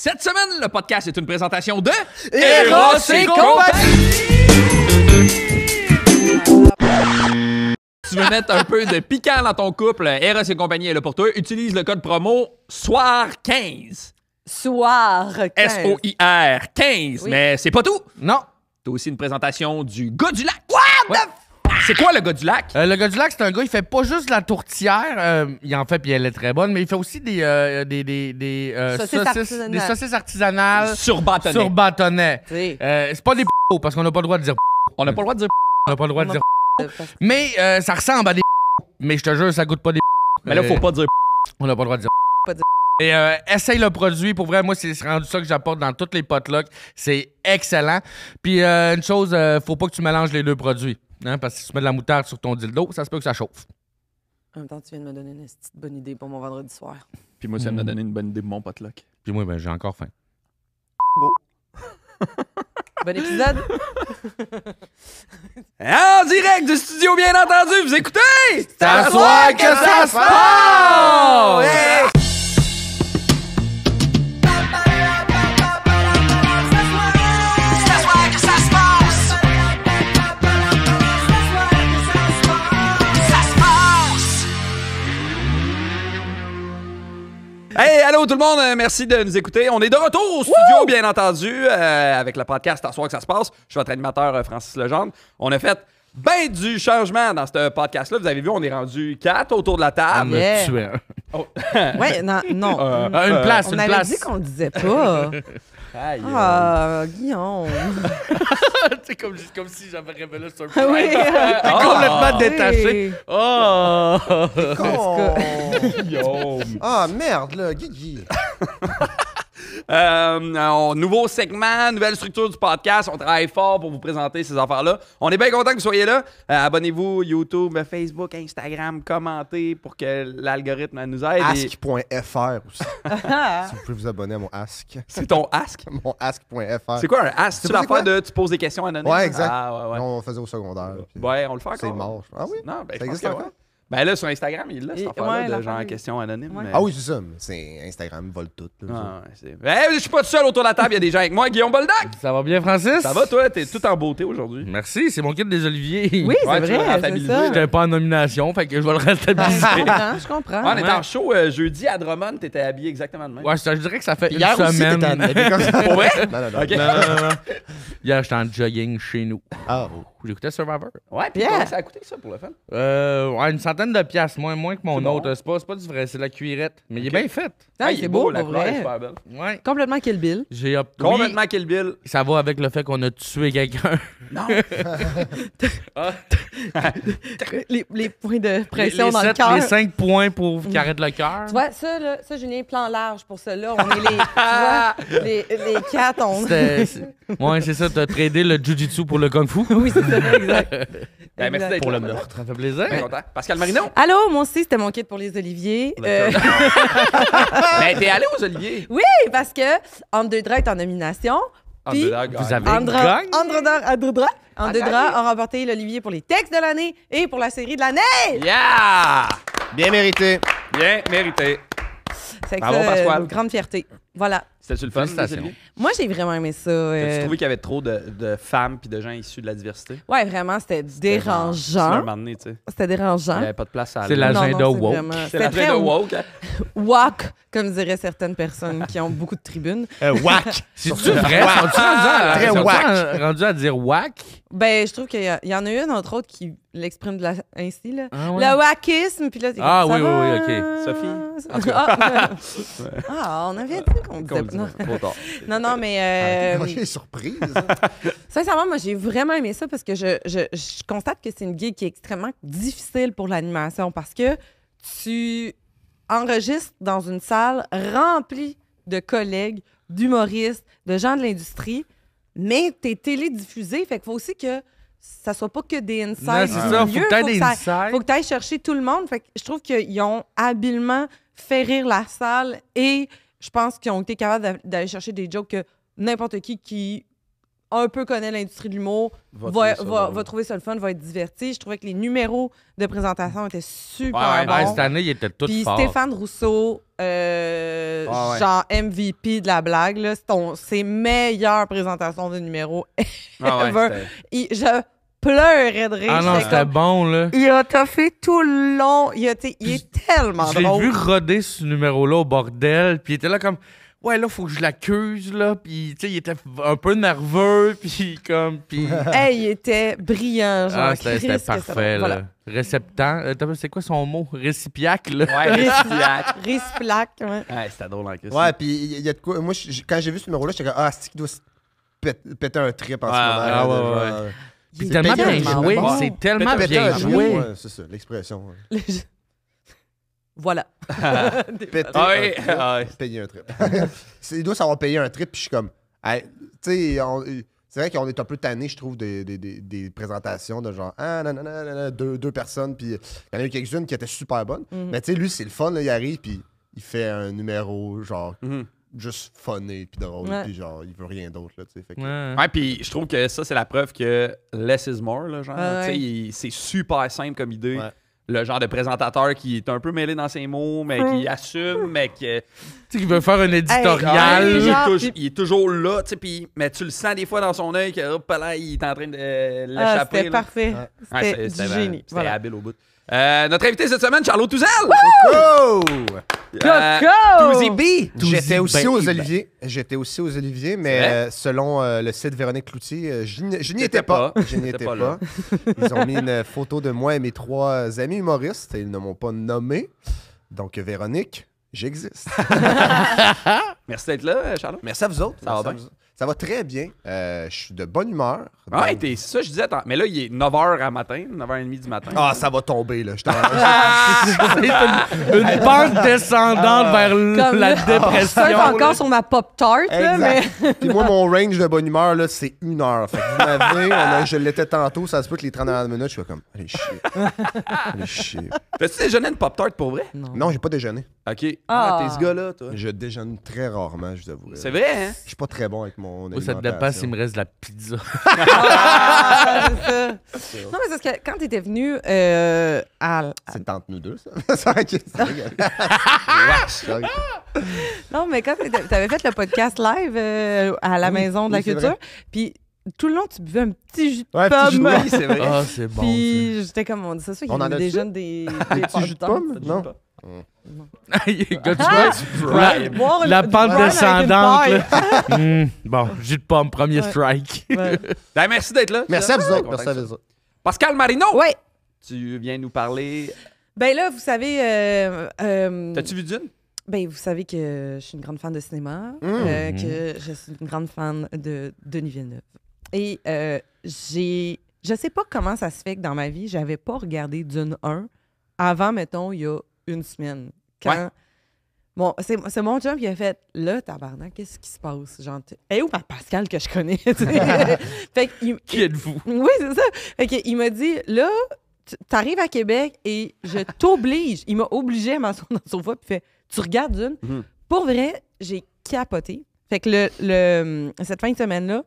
Cette semaine, le podcast est une présentation de Eros et compagnie! Tu veux mettre un peu de piquant dans ton couple, Eros et compagnie est là pour toi. Utilise le code promo SOIR15. Soir 15. SOIR 15. Oui. Mais c'est pas tout. Non. T'as aussi une présentation du gars du lac. What the C'est quoi le gars du lac? Le gars du lac, c'est un gars, il fait pas juste de la tourtière. Il en fait, puis elle est très bonne, mais il fait aussi des saucisses artisanales Sur bâtonnet. sur bâtonnet. Oui. C'est pas des p***os, parce qu'on n'a pas le droit de dire p***os. On n'a pas le droit de dire On n'a pas le droit de dire Parce- Mais ça ressemble à des p***os. Mais je te jure, ça goûte pas des p***os. Mais là, faut pas dire On n'a pas le droit de dire Pas dire Et essaye le produit. Pour vrai, moi, c'est rendu ça que j'apporte dans tous les potlucks. C'est excellent. Puis une chose, faut pas que tu mélanges les deux produits. Hein, parce que si tu mets de la moutarde sur ton dildo, ça se peut que ça chauffe. En même temps, tu viens de me donner une petite bonne idée pour mon vendredi soir. Puis moi, ça m'a donné une bonne idée pour mon potluck. Puis moi, ben, j'ai encore faim. Bon épisode. En direct du studio, bien entendu, vous écoutez! C'est à soir que ça se passe! Hey! Hey, allô tout le monde, merci de nous écouter. On est de retour au studio, bien entendu, avec le podcast « À soir que ça se passe ». Je suis votre animateur Francis Legendre. On a fait ben du changement dans ce podcast-là. Vous avez vu, on est rendu 4 autour de la On table. me Yeah. tuait. Ouais, non. Une place, On une avait place. dit qu'on le disait pas. Aïe, Ah, Guillaume. C'est comme si j'avais révélé sur Ah oui. T'es complètement détaché. Oui. Oh! Guillaume. Ah, merde, là, Guigui. Nouveau segment, nouvelle structure du podcast. On travaille fort pour vous présenter ces affaires-là. On est bien content que vous soyez là. Abonnez-vous, YouTube, Facebook, Instagram, commentez pour que l'algorithme nous aide. Et- Ask.fr aussi. Si vous pouvez vous abonner à mon Ask. C'est ton ask? Mon Ask.fr. C'est quoi un ask? C'est C'est l'affaire quoi? de tu poses des questions anonymes? Ouais, exact. Ah, ouais. On faisait au secondaire. puis Ouais, on le fait encore. C'est mort. Ah oui? Non, ben, Ça je pense existe que encore? ouais. Ben là, sur Instagram, il est là, cette Et- affaire-là ouais, de l'affaire, genre oui. questions anonymes. Ouais. mais- Ah oui, c'est ça. Mais c'est Instagram, vole tout. là, Ah, ouais, c'est... je suis pas tout seul autour de la table, il y a des gens avec moi. Guillaume Boldac! Ça va bien, Francis? Ça va, toi? T'es tout en beauté aujourd'hui. Merci, c'est mon kit des oliviers. Oui, Ouais, c'est tu veux le vrai, c'est rentabiliser. ça. J'étais pas en nomination, fait que je vais le Je rentabiliser. comprends, je comprends. Ouais, on était en show jeudi à Drummond, t'étais habillé exactement de même. Ouais, je dirais que ça fait Hier une aussi, semaine. t'étais en habillé comme ça. Pour vrai? Non, non, non. Ok. Non. Hier, j'étais en jogging chez nous. Ah, J'écoutais Survivor. Ouais, puis Yeah. combien ça a coûté ça pour le fun? Ouais, une centaine de piastres, moins que mon C'est bon. autre. C'est pas du vrai, c'est de la cuirette. Mais il est Ok. bien fait. Ah, il est c'est beau, la pour couleur est vrai. super belle. Ouais. Complètement Kill Bill. J'ai oui, Complètement Kill Bill. ça va avec le fait qu'on a tué quelqu'un. Non. Les points de pression dans le les cœur. 5 points pour qu'il arrête le cœur. Tu vois, ça, là, ça, Julien, plan large pour ça. Là, on est les. Tu vois, les 4, on. Ouais, c'est ça, t'as tradé le jujitsu pour le kung fu. Oui, c'est ça, exact. Ben, merci d'être Pour là. le meurtre. Ça fait plaisir. Bien content. Pascal Marino? Allô, moi aussi, c'était mon kit pour les oliviers. Ben, t'es allé aux Oliviers? Oui, parce que Underdra est en nomination. Puis, Underdog, Vous gagne. avez Underdra gagné. a remporté l'Olivier pour les textes de l'année et pour la série de l'année. Yeah! bien mérité. Bien mérité. C'est que Bravo, ça, Pasquale. une grande fierté. Voilà. C'était-tu le fun, les Félicitations. Oliviers? Moi, j'ai vraiment aimé ça. As-tu trouvé qu'il y avait trop de femmes puis de gens issus de la diversité? Ouais, vraiment, c'était C'est un dérangeant. moment donné, tu sais. C'était Il n'y dérangeant. avait pas de place à C'est aller. l'agenda Non, c'est woke. vraiment- C'est C'était l'agenda très woke. Hein? walk, comme diraient certaines personnes qui ont beaucoup de tribunes. Whack. C'est-tu vrai? Sont-tu Très whack. rendu à dire whack? Ben, je trouve qu'il y en a une, entre autres, qui l'exprime ainsi, là. Ah ouais? Le wackisme, puis là, t'es Ah comme, oui, ça va? oui, ok. Sophie? Ah, on avait dit qu'on disait pas. Non. Trop tard. Non, mais J'ai surprise. sincèrement, moi, j'ai vraiment aimé ça parce que je constate que c'est une gig qui est extrêmement difficile pour l'animation parce que tu enregistres dans une salle remplie de collègues, d'humoristes, de gens de l'industrie, mais t'es télédiffusé, fait qu'il faut aussi que ça soit pas que des insights. Non, c'est ça, faut que t'aies des insights. Faut que t'ailles chercher tout le monde. Fait que je trouve qu'ils ont habilement fait rire la salle et je pense qu'ils ont été capables d'aller chercher des jokes que n'importe qui un peu connaît l'industrie de l'humour va trouver ça le fun, va être diverti. Je trouvais que les numéros de présentation étaient super bons. Cette année, il était tout Puis fort. Stéphane Rousseau, genre MVP de la blague, là, c'est ses meilleures présentations de numéros ever. Je pleurais de rire. Ah non, c'était bon, là. Il a toffé tout le long. Il est tellement Je l'ai drôle. vu roder ce numéro-là au bordel, puis il était là comme... Ouais, là, faut que je l'accuse, là. Puis, tu sais, il était un peu nerveux, puis comme... Puis... Hey, il était brillant, genre. C'était parfait, là. Voilà. Réceptant. C'est quoi son mot? Récipiaque, là. Ouais, récipiaque. Réciplac, ouais. Ouais, c'était drôle en Christ. Ouais, puis il y a de quoi. Moi, quand j'ai vu ce numéro-là, j'étais comme, c'est qui doit se péter un trip en ce moment. Ouais. C'est tellement bien joué. bon. C'est tellement Péter bien un trip, joué. ouais, c'est ça, l'expression. Voilà. Péter Ah un oui, trip, ah oui. payer un trip. Il doit savoir payer un trip, puis je suis comme, hey, tu sais, c'est vrai qu'on est un peu tanné, je trouve, des présentations de genre, deux personnes, puis il y en a eu quelques-unes qui étaient super bonnes. Mais tu sais, lui, c'est le fun, là, il arrive, puis il fait un numéro, genre, juste funné, puis drôle, puis genre, il veut rien d'autre, là, tu sais. Ouais, puis je trouve que ça, c'est la preuve que less is more, là, genre. Tu sais, c'est super simple comme idée. Ouais. Le genre de présentateur qui est un peu mêlé dans ses mots, mais qui assume, mais qui... Tu sais, qui veut faire un éditorial. Il est toujours là, tu sais, mais tu le sens des fois dans son œil que, hop là, il est en train de l'échapper. C'était parfait. C'était du génie. C'était habile au bout. Notre invité cette semaine, Charlot Touzel. Touzy B. J'étais aussi aux Oliviers, mais selon le site Véronique Cloutier, je n'y étais pas. Je n'y étais pas. Ils ont mis une photo de moi et mes 3 amis humoristes et ils ne m'ont pas nommé. Donc, Véronique, j'existe. Merci d'être là, Charlot. Merci à vous autres. Ça va bien? Ça va très bien. Je suis de bonne humeur. Ouais, c'est ça, je disais. Mais là, il est 9h à matin, 9h30 du matin. Ah, ça va tomber, là. Une pente descendante vers la dépression. Je suis encore sur ma Pop-Tart, là, mais... Puis moi, mon range de bonne humeur, là, c'est 1 heure. Fait que vous m'avez, je l'étais tantôt, ça se peut que les 30 dernières minutes, je suis comme, allez chier. T'as-tu déjeuné une Pop-Tart pour vrai? Non, j'ai pas déjeuné. OK. T'es ce gars-là, toi. Je déjeune très rarement, je vous avoue. C'est vrai, hein? Je suis pas très bon avec mon alimentation. Ça dépend s'il me reste de la pizza. C'est ça. Non, mais c'est parce que quand t'étais venu C'est entre nous deux, ça. Non, mais quand t'avais fait le podcast live à la Maison de la Culture, puis tout le long, tu buvais un petit jus de pomme. Oui, c'est vrai. Ah, c'est bon. Puis j'étais comme, on dit ça, qu'il y a des jeunes des petit jus de pomme? Non. La pente descendante. Bon, jus de pomme, premier strike. Ben, merci d'être là. Merci à vous autres. Pascal Marino. Oui. Tu viens nous parler. Ben là, vous savez. T'as-tu vu Dune? Ben, vous savez que je suis une grande fan de cinéma, que je suis une grande fan de Denis Villeneuve. Et je sais pas comment ça se fait que dans ma vie, j'avais pas regardé Dune 1 avant, mettons, il y a une semaine. Quand... Bon, c'est mon job qui a fait « Là, tabarnak, qu'est-ce qui se passe? » Genre, où ma Pascal que je connais? Fait Qui êtes-vous? Oui, c'est ça. Fait qu'il m'a dit « Là, t'arrives à Québec et je t'oblige. » Il m'a obligé à m'asseoir dans le sofa puis fait « Tu regardes Dune? Pour vrai, j'ai capoté. Fait que cette fin de semaine-là,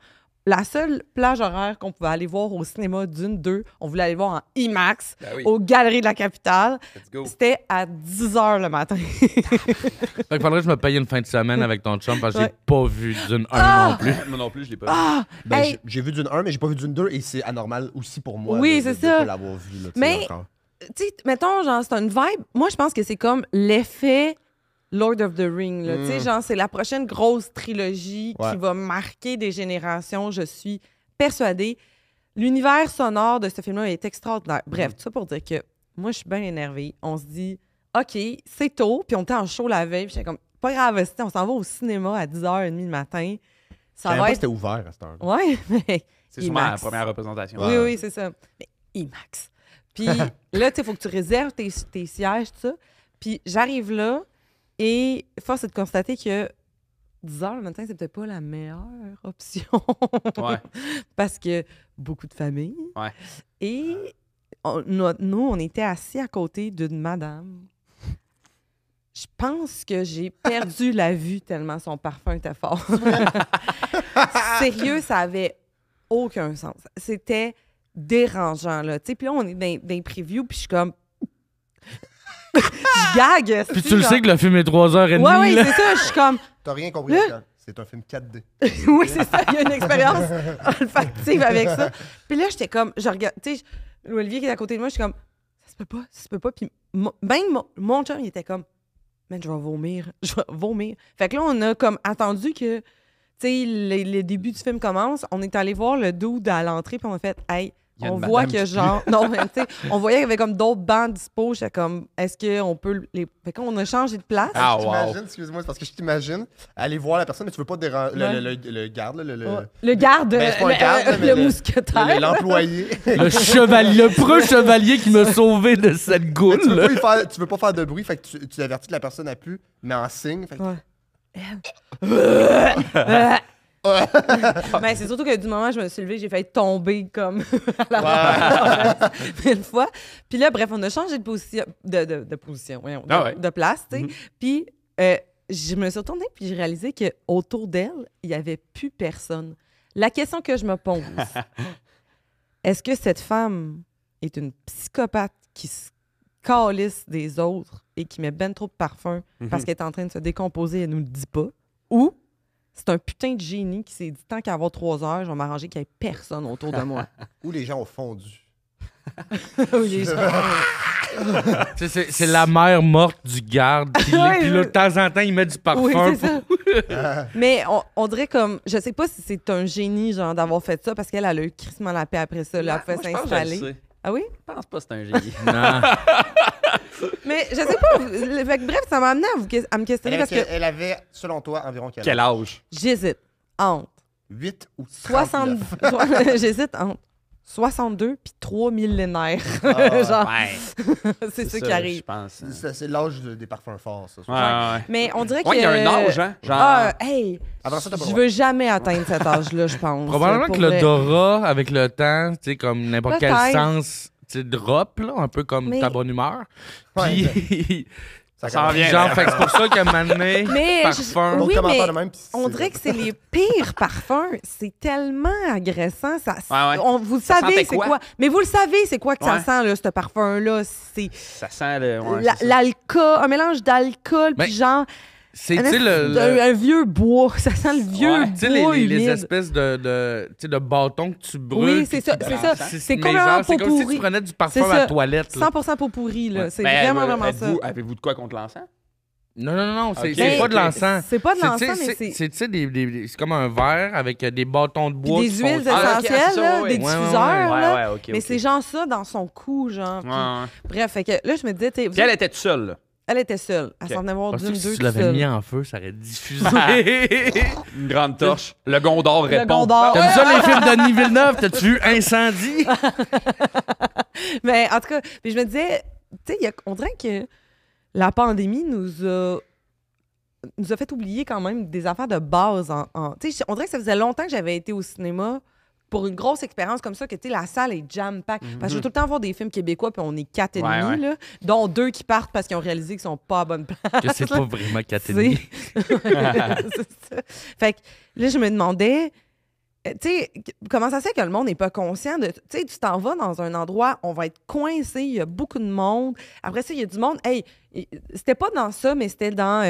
la seule plage horaire qu'on pouvait aller voir au cinéma Dune 2, on voulait aller voir en IMAX, aux Galeries de la Capitale. C'était à 10h le matin. Fait qu'il faudrait que je me paye une fin de semaine avec ton chum parce que j'ai pas vu Dune 1 non plus. Moi non plus, je l'ai pas vu. J'ai vu Dune 1, mais j'ai pas vu Dune 2 et c'est anormal aussi pour moi. Oui, c'est ça. De pas l'avoir vu. Là, mais, tu sais, mettons, genre, c'est une vibe. Moi, je pense que c'est comme l'effet Lord of the Ring. Tu sais, genre, c'est la prochaine grosse trilogie qui va marquer des générations, je suis persuadée. L'univers sonore de ce film-là est extraordinaire. Bref, tout ça pour dire que moi, je suis bien énervée. On se dit, OK, c'est tôt, puis on était en show la veille, puis j'étais comme, pas grave, on s'en va au cinéma à 10h30 le matin. Ça va être... c'était ouvert à cette heure. Ouais, mais c'est sûrement la première représentation. Oui, c'est ça. Mais IMAX. Puis là, tu sais, il faut que tu réserves tes sièges, tout ça. Puis j'arrive là, et force est de constater que 10h le matin, c'est peut-être pas la meilleure option. Parce que beaucoup de familles. Ouais. Et nous, on était assis à côté d'une madame. Je pense que j'ai perdu la vue tellement son parfum était fort. Sérieux, ça avait aucun sens. C'était dérangeant, là. Tu sais, puis là, on est dans les previews, puis je suis comme... je gague. Puis tu le sais que le film est 3h30. Ouais, là. c'est ça. Je suis comme... T'as rien compris, Là- Pascal. C'est un film 4D. oui, c'est ça. Il y a une expérience olfactive avec ça. Puis là, j'étais comme... Je regarde... Tu sais, Olivier qui est à côté de moi, je suis comme... Ça se peut pas. Puis même mon chum, il était comme... Man, je vais vomir. Fait que là, on a comme attendu que... Tu sais, le début du film commence. On est allé voir le dude à l'entrée, puis on a fait... Hey, Il y a on une voit madame que qui genre... Non, mais tu sais, on voyait qu'il y avait comme d'autres bancs dispo. J'étais comme... Est-ce qu'on peut... Fait qu'on a changé de place. Ah, Je wow. t'imagine, excuse-moi, c'est parce que je t'imagine aller voir la personne, mais tu veux pas déranger Ouais. le garde, là, Le garde, Ben, c'est pas un garde, là, mais le mousquetaire. l'employé. Le preux chevalier qui m'a sauvé de cette goule. Tu veux pas faire de bruit, fait que tu avertis que la personne n'a plus, mais en signe. Fait que Ouais. Mais c'est surtout que du moment où je me suis levée, j'ai failli tomber comme à la une fois. Puis là, bref, on a changé de position, de position, voyons, de place, tu sais. Puis je me suis retournée puis j'ai réalisé qu'autour d'elle, il n'y avait plus personne. La question que je me pose, est-ce que cette femme est une psychopathe qui se calisse des autres et qui met ben trop de parfum parce qu'elle est en train de se décomposer et elle nous le dit pas? Ou c'est un putain de génie qui s'est dit tant qu'à avoir 3 heures, je vais m'arranger qu'il n'y ait personne autour de moi. où les gens ont fondu. Oui, les gens- Tu sais, c'est la mère morte du garde. Puis Ouais, puis là, de temps en temps, il met du parfum. Oui, c'est pour- ça. Mais on dirait comme... Je sais pas si c'est un génie, genre, d'avoir fait ça, parce qu'elle a eu crissement la paix après ça. Là, elle pouvait Moi, je pense que je le s'installer. sais. Ah oui? Je pense pas que c'est un génie. Non. Mais je sais pas. Fait que bref, ça m'a amené à me questionner parce que Elle avait, selon toi, environ Quel âge? j'hésite entre 8 ou 60... 39. J'hésite entre 62 puis 3 millénaires. Ah, Genre, Ouais. c'est ça qui Je arrive. pense. C'est l'âge des parfums forts, ça. Ouais. Mais on dirait que... Ouais, il y a un âge, hein? Genre. Ah, hey! Après ça, t'as pas le Je droit. veux jamais atteindre cet âge-là, je pense. Probablement Pour que vrai. l'odorat, avec le temps, tu sais, comme n'importe quel Peut-être. sens, tu sais, drop, là, un peu comme Mais- ta bonne humeur. Ouais, Puis, Ça s'en vient. genre, fait que c'est pour ça que maintenant, Mais parfum. D'autres Oui, commentaires mais de même, puis on dirait que c'est les pires parfums. C'est tellement agressant. Ça, Ouais. vous Ça savez sentait c'est quoi? quoi. Mais vous le savez, c'est quoi que Ouais. ça sent, là, ce parfum-là. C'est Ça sent le. Ouais, c'est ça. l'alcool, un mélange d'alcool, Mais puis genre C'est, tu sais, le- un vieux bois. Ça sent le vieux Ouais. Tu sais, bois les humide. espèces tu sais, de bâtons que tu brûles. Oui, puis c'est ça, qui- c'est ça. C'est mais complètement genre, c'est pot comme si pourri. tu prenais du C'est parfum à ça. la toilette. là. 100% pot pourri, là. C'est Mais, vraiment ça. Avez-vous de quoi contre l'encens? Non, c'est Ok. c'est pas Ok. de l'encens. C'est pas de C'est, l'encens, tu sais, mais c'est... c'est tu sais, c'est comme un verre avec des bâtons de Puis bois. des qui huiles sont- Ah, ok, essentielles, c'est ça, là, ouais. des Ouais, ouais, diffuseurs, ouais. là. ok. Mais c'est genre ça dans son cou, genre. Puis- Ouais. Bref, fait que là, je me disais, Puis elle était toute seule, là. elle était seule. Elle Ok. s'en venait voir Parce d'une, que deux, si tu tout l'avais seule. mis en feu, ça aurait diffusé. Une grande torche. Le Gondor Le répond. Gondor. T'aimes ça les films de Denis Villeneuve? T'as-tu vu Incendie? Mais en tout cas, puis je me disais, tu sais, on dirait que la pandémie nous a fait oublier quand même des affaires de base. Tu sais, on dirait que ça faisait longtemps que j'avais été au cinéma pour une grosse expérience comme ça, que tu sais, la salle est jam-pack. Parce que je veux tout le temps voir des films québécois, puis on est 4 et Ouais, demi, là, dont 2 qui partent parce qu'ils ont réalisé qu'ils sont pas à bonne place. Que c'est pas vraiment C'est catégorie. c'est ça. Fait que là, je me demandais, tu sais, comment ça se fait que le monde n'est pas conscient de. Tu sais, tu t'en vas dans un endroit, on va être coincé, il y a beaucoup de monde. Après ça, il y a du monde. Hey, c'était pas dans ça, mais c'était dans.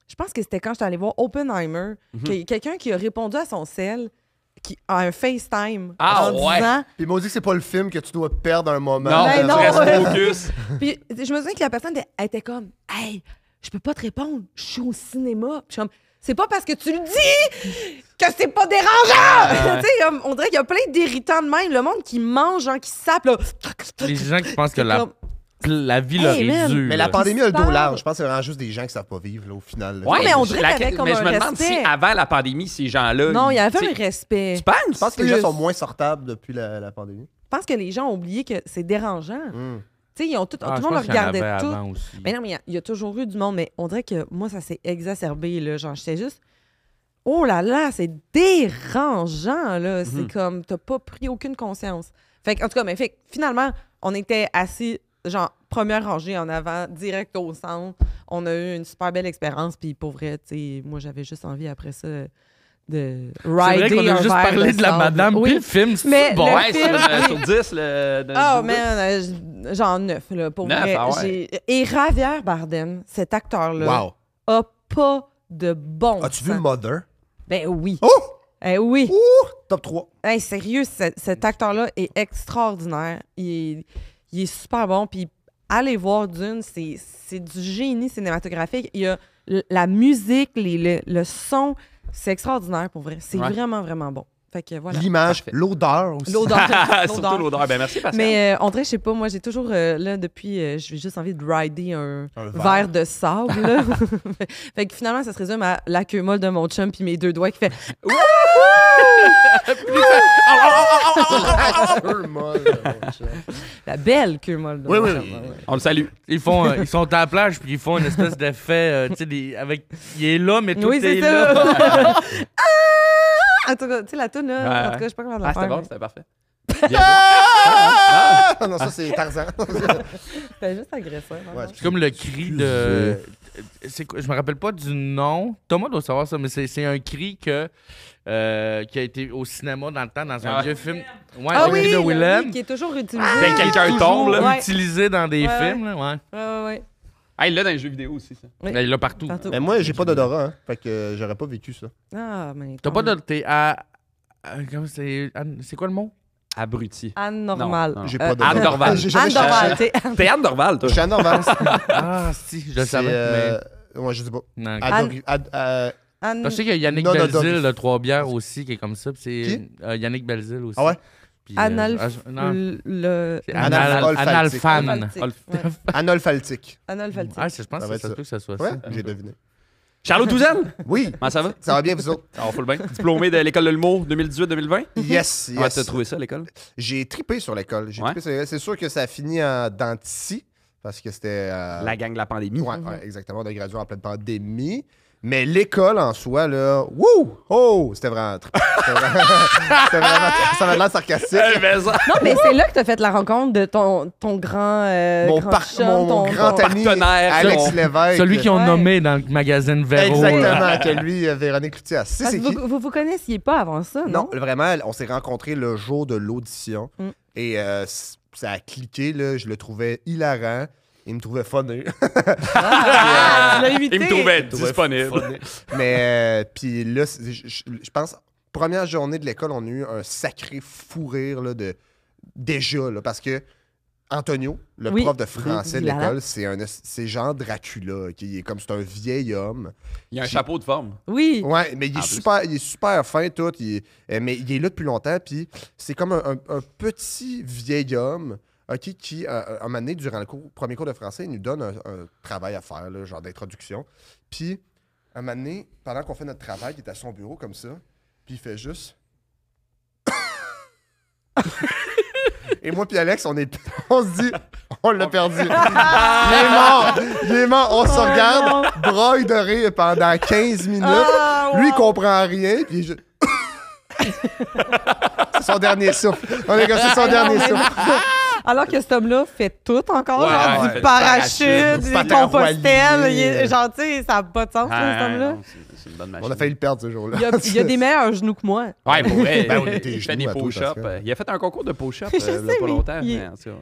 Je pense que c'était quand j'étais allée voir Oppenheimer, qu'il y a quelqu'un qui a répondu à son cell à un FaceTime Ah, en ouais. disant. Puis il m'a dit que c'est pas le film que tu dois perdre un moment. Non, Ben tu non, restes ouais. focus. Puis je me souviens que la personne elle était comme, hey, je peux pas te répondre, je suis au cinéma. Puis je suis comme, c'est pas parce que tu le dis que c'est pas dérangeant! Tu sais, comme, on dirait qu'il y a plein d'irritants de même. Le monde qui mange, genre, qui sape, là. Les gens qui pensent que C'est la comme- vie leur Hey, man. est dure. Mais la là. pandémie a le dos parle. large. Je pense que c'est vraiment juste des gens qui savent pas vivre, là, au final. là. Ouais, mais on dirait qu'il y avait comme mais je un me demande respect. si avant la pandémie, ces gens-là. Non, il y avait tu un sais, respect. Tu penses? Je pense que les gens Plus. sont moins sortables depuis la pandémie. Je pense que les gens ont oublié que c'est dérangeant. Hmm. Tu sais, ils ont tout, Ah, tout je le monde pense le qu'il y en regardait avait tout. avant aussi. Mais non, mais il y a toujours eu du monde. Mais on dirait que moi, ça s'est exacerbé, là. Genre, j'étais juste... Oh là là, c'est dérangeant, là. C'est comme, t'as pas pris aucune conscience. Fait que, en tout cas, mais fait que, finalement, on était assis, genre, première rangée en avant, direct au centre. On a eu une super belle expérience. Puis pour vrai, tu sais, moi, j'avais juste envie, après ça, C'est vrai qu'on a juste parlé de la madame, puis le film, c'est Mais bon. le Ouais, film- sur 10, Oh man, genre 9, là, pour 9, vrai. ah ouais. Et Javier Bardem, cet acteur-là, Wow. a pas de bon As-tu vu sens. Mother? Ben oui. Oh! Oui. Ouh! Top 3. Hey, sérieux, cet acteur-là est extraordinaire. Il est super bon. Puis allez voir Dune, c'est du génie cinématographique. Il y a la musique, le son, c'est extraordinaire pour vrai. C'est Ouais. vraiment, vraiment bon. Fait que voilà. L'image, Parfait. l'odeur aussi. L'odeur. Surtout l'odeur. Ben merci, Pascal. Mais on dirait, je sais pas, moi, j'ai toujours, là, depuis, j'ai juste envie de rider un verre. verre de sable. là. Fait que finalement, ça se résume à la queue molle de mon chum puis mes 2 doigts qui fait la belle queue molle de Oui, mon oui. chum. Ouais, ouais. On le salue. Ils sont à la plage, puis ils font une espèce d'effet, tu sais, avec... Il est là, mais tout Oui, est c'est là. ça. En tout cas, tu sais, la toune, là, Ouais. en tout cas, je sais pas comment la Ah, c'était faire. bon, c'était parfait. Ah! Non, ça, c'est Tarzan. C'était juste agressif. hein. Ouais, C'est comme le cri de... C'est quoi? Je me rappelle pas du nom. Thomas doit savoir ça, mais c'est un cri qui a été au cinéma dans le temps, dans un Ah. vieux film. Ouais, Ah le oui, cri de Willem. oui, qui est toujours utilisé. Ben, quelqu'un Toujours tombe, là. Ouais. utilisé dans des Ouais, films, là, ouais. Ouais. Ah, il l'a dans les jeux vidéo aussi, ça. Oui. Ben, il est là partout. Partout. Mais moi, j'ai pas d'odorat, hein. Fait que j'aurais pas vécu ça. Ah, mais. T'as pas de... T'es comment c'est quoi le mot? Abruti. Anne normale. Non, non. J'ai Euh, pas d'odorat. Anne Dorval. J'ai jamais Anne cherché. normale, tu sais. T'es Anne Dorval, toi. Je suis Anne Dorval. Ah, si, je le savais. Ouais, je sais pas. Mais... Non, Anne- Anne- Anne. je sais qu'il y a Yannick Non, non, Belzile non. de Trois-Bières aussi qui est comme ça. Puis c'est Qui? Yannick Belzile aussi. Ah ouais? Puis, Non. non, c'est Analphaltique. analphane. Analphaltique. Analphaltique. Ah, je pense Ça va que ça être se peut que ça soit Ouais, ça. j'ai deviné. Charlot Douzel, Oui, comment ça va? ça va bien, vous autres? On fout le bien. Diplômé de l'école de l'humour 2018-2020. Yes, Comment yes. t'as trouvé ça, l'école? J'ai trippé sur l'école. J'ai Ouais. trippé sur l'école. C'est sûr que ça a fini en dents de scie, parce que c'était... La gang de la pandémie. Ouais, ouais, exactement. On a gradué en pleine pandémie. Mais l'école en soi, là, wouh! Oh! C'était vraiment trippé. C'était vraiment... Ça m'a l'air sarcastique. Non, mais c'est là que t'as fait la rencontre de ton grand. Mon grand ami, partenaire, Alex son- Lévesque. Celui qu'ils ont Ouais. nommé dans le magazine Véro. là. Exactement, que lui, Véronique Cloutier. Si, Parce c'est que qui? vous connaissiez pas avant ça, non? Non, vraiment, on s'est rencontrés le jour de l'audition. Mm. Et ça a cliqué, là. Je le trouvais hilarant. Il me trouvait funny. Ah, tu l'as imité. Il me trouvait disponible. Mais, puis là, je pense, première journée de l'école, on a eu un sacré fou rire, là, déjà, là, parce que Antonio, le Oui. prof de français de Lala. l'école, c'est genre Dracula, qui est comme c'est un vieil homme. Il y a un chapeau de forme. Oui. Ouais, mais il En est super fin, tout. Mais il est là depuis longtemps, puis c'est comme un petit vieil homme. OK, qui, un moment donné, durant le premier cours de français, il nous donne un travail à faire, là, genre d'introduction. Puis, un moment donné, pendant qu'on fait notre travail, il est à son bureau comme ça, puis il fait juste... Et moi puis Alex, on se dit, on l'a perdu. Il est mort. On se regarde, broille de rire pendant 15 minutes. Ah, Lui, il wow. comprend rien, puis il est juste... C'est son dernier souffle. On est comme c'est son dernier souffle. Alors que cet homme-là fait tout encore, Ouais, genre ouais, du parachute, du des patin compostelles. roilier. Genre, tu sais, ça n'a pas de sens, là, cet homme-là. non, c'est une bonne machine. On a failli le perdre ce jour-là. Il y a des meilleurs genoux que moi. Ouais, pour vrai. Ben, on était Il fait genoux des à toi, push-ups. Pascal. Il a fait un concours de push-up Je il y a sais, pas mais longtemps. il- Mais en tout cas, ouais.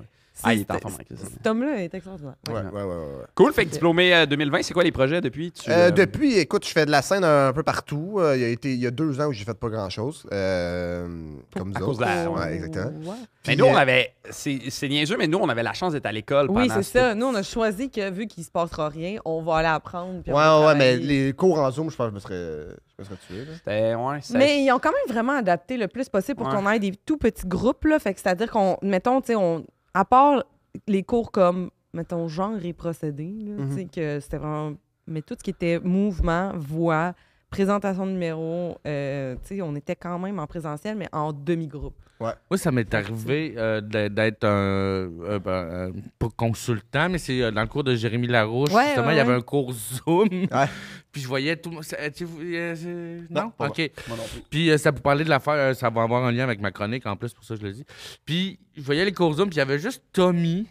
Ah, il est en forme avec ça. Cet homme-là est extraordinaire. Ouais. Cool, fait que diplômé 2020, c'est quoi les projets depuis? Depuis, écoute, je fais de la scène un peu partout. Il y a 2 ans où j'ai fait pas grand-chose. Comme À vous cause autres. de la- Ouais, exactement. Ouais. Mais Puis, nous, on avait. C'est niaiseux, mais nous, on avait la chance d'être à l'école. Oui, pendant c'est ça. Nous, on a choisi que vu qu'il se passera rien, on va aller apprendre. puis on Ouais, va ouais, mais travailler. les cours en Zoom, je pense que je me serais tué. Là. C'était. Ouais, ça- Mais ils ont quand même vraiment adapté le plus possible pour Ouais. qu'on ait des tout petits groupes. Là. Fait que c'est-à-dire qu'on, mettons, tu sais, à part les cours comme, mettons, genre et procédé, là, tu sais, que c'était vraiment. Mais tout ce qui était mouvement, voix, présentation de numéro, tu sais, on était quand même en présentiel, mais en demi-groupe. Moi, ça m'est arrivé d'être pas consultant, mais c'est dans le cours de Jérémy Larouche. Ouais, justement, ouais, il y avait ouais. un cours Zoom. Ouais. Puis je voyais tout le monde. Non? pas OK. Moi non plus. Puis ça pour parler de l'affaire, ça va avoir un lien avec ma chronique en plus, pour ça que je le dis. Puis je voyais les cours Zoom, puis il y avait juste Tommy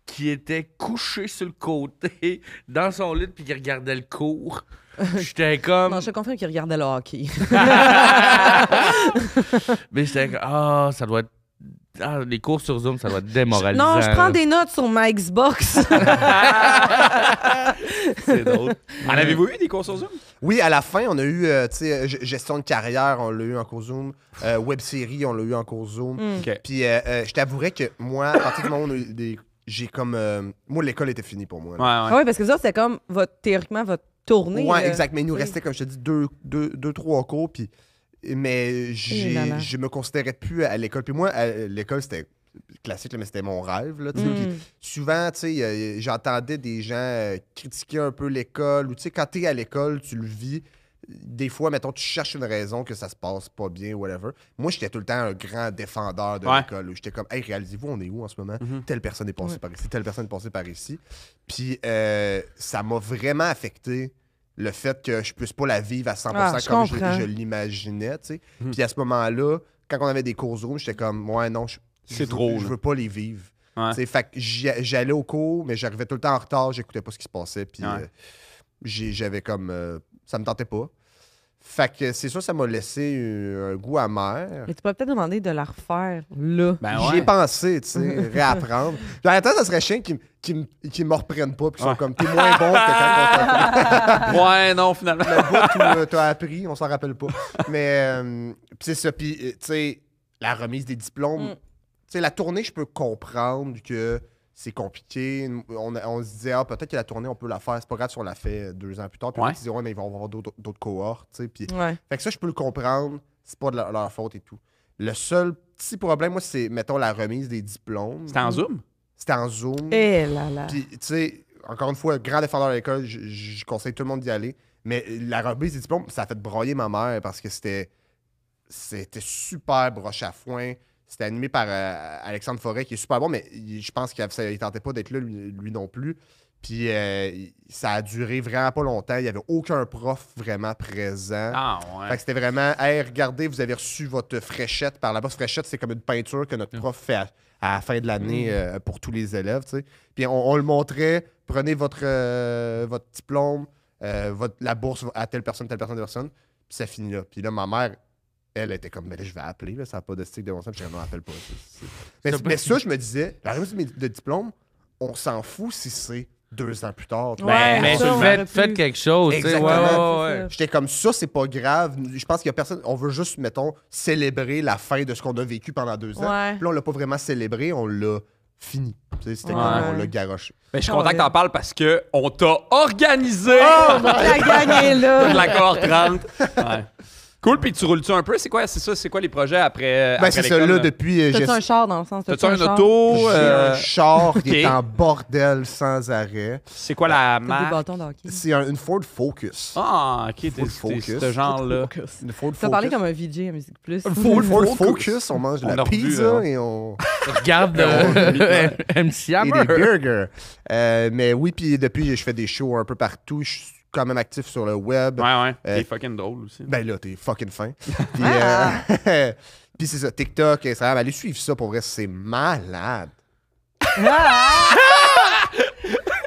qui était couché sur le côté dans son lit, puis qui regardait le cours. J'étais comme... Non, je te confirme qu'il regardait le hockey. Mais j'étais comme... ça doit être... les cours sur Zoom, ça doit être démoralisant. Non, je prends des notes sur ma Xbox. C'est drôle. En avez-vous eu des cours sur Zoom? Oui, à la fin, on a eu tu sais, gestion de carrière, on l'a eu en cours Zoom. Web série, on l'a eu en cours Zoom. OK. Puis je t'avouerais que moi, à partir du moment où on a eu j'ai comme. Moi, l'école était finie pour moi. Là. Ouais. Oui, parce que ça, c'est comme théoriquement votre tournée. Ouais, là. exact. Mais il nous Oui. restait, comme je te dis, deux, trois cours. Puis, mais je me considérais plus à l'école. Puis moi, l'école, c'était classique, là, mais c'était mon rêve. Là, tu sais. Puis souvent, tu sais, j'entendais des gens critiquer un peu l'école. Ou tu sais, quand t'es à l'école, tu le vis. Des fois, mettons, tu cherches une raison que ça se passe pas bien, whatever. Moi, j'étais tout le temps un grand défendeur de l'école. J'étais comme, hey, réalisez-vous, on est où en ce moment? Telle personne est passée par ici, telle personne est passée par ici. Puis ça m'a vraiment affecté le fait que je puisse pas la vivre à 100% comme je l'imaginais, tu sais. Puis à ce moment-là, quand on avait des cours Zoom, j'étais comme, ouais, non, je veux pas les vivre. Ouais. Fait que j'allais au cours, mais j'arrivais tout le temps en retard, j'écoutais pas ce qui se passait. Puis j'avais comme... ça me tentait pas. Fait que c'est sûr, ça m'a laissé un goût amer. Mais tu peux peut-être demander de la refaire là. Ben J'y ai pensé, tu sais, réapprendre. Puis en même temps, ça serait chiant qu'ils me reprennent pas, puis qu'ils sont comme, t'es moins bon que quand on Ouais, non, finalement. le bout où t'as appris, on s'en rappelle pas. Mais, puis c'est ça, puis, tu sais, la remise des diplômes, tu sais, la tournée, je peux comprendre que c'est compliqué. On se disait, peut-être que la tournée, on peut la faire. C'est pas grave si on la fait 2 ans plus tard. Puis on se disait, mais ils vont avoir d'autres cohortes. Puis, fait que ça, je peux le comprendre. C'est pas de leur faute et tout. Le seul petit problème, moi, c'est, mettons, la remise des diplômes. C'était en Zoom? C'était en Zoom. Eh là là. Puis, tu sais, encore une fois, grand défendeur de l'école, je conseille tout le monde d'y aller. Mais la remise des diplômes, ça a fait broyer ma mère parce que c'était super broche à foin. C'était animé par Alexandre Forêt, qui est super bon, mais je pense qu'il ne tentait pas d'être là, lui non plus. Puis ça a duré vraiment pas longtemps. Il n'y avait aucun prof vraiment présent. Ah, ouais. Fait que c'était vraiment, hey, regardez, vous avez reçu votre fréchette par là-bas. Fréchette, c'est comme une peinture que notre prof fait à la fin de l'année pour tous les élèves. Tu sais. Puis on le montrait, prenez votre diplôme, la bourse à telle personne, telle personne. Puis ça finit là. Puis là, ma mère, elle était comme, mais là, je vais appeler, là, ça n'a pas de stick de mon sens, je ne m'appelle pas. Mais ça, je me disais, la remise de diplôme, on s'en fout si c'est 2 ans plus tard. Mais ça, faites quelque chose. Exactement. Ouais. J'étais comme, ça, c'est pas grave. Je pense qu'il y a personne. On veut juste, mettons, célébrer la fin de ce qu'on a vécu pendant 2 ans. Ouais. Puis là, on l'a pas vraiment célébré, on l'a fini. C'était comme, on l'a garoché. Mais je suis content que t'en parles parce que on t'a organisé T'as gagné là. toute la cohorte 30. Ouais. Cool, puis tu roules-tu un peu? C'est quoi les projets après Ben, c'est ça, l'école, là, depuis. T'as-tu un char dans le sens? T'as-tu un char? auto? J'ai un char qui est ok. en bordel sans arrêt. C'est quoi la T'as des marque? bâtons de hockey. C'est une Ford Focus. Ah, ok, t'es Focus. ce genre-là. Une Ford T'as parlé Focus. comme un VJ à Musique Plus. Ford Focus, on mange de On la a revu, pizza hein. et on. Regarde MC Et Hammer. des burgers. Mais oui, puis depuis, je fais des shows un peu partout. Je suis quand même actif sur le web. Ouais. T'es fucking drôle aussi. Ben là, t'es fucking fin. Puis, puis c'est ça, TikTok, Instagram, allez suivre ça pour vrai, c'est malade.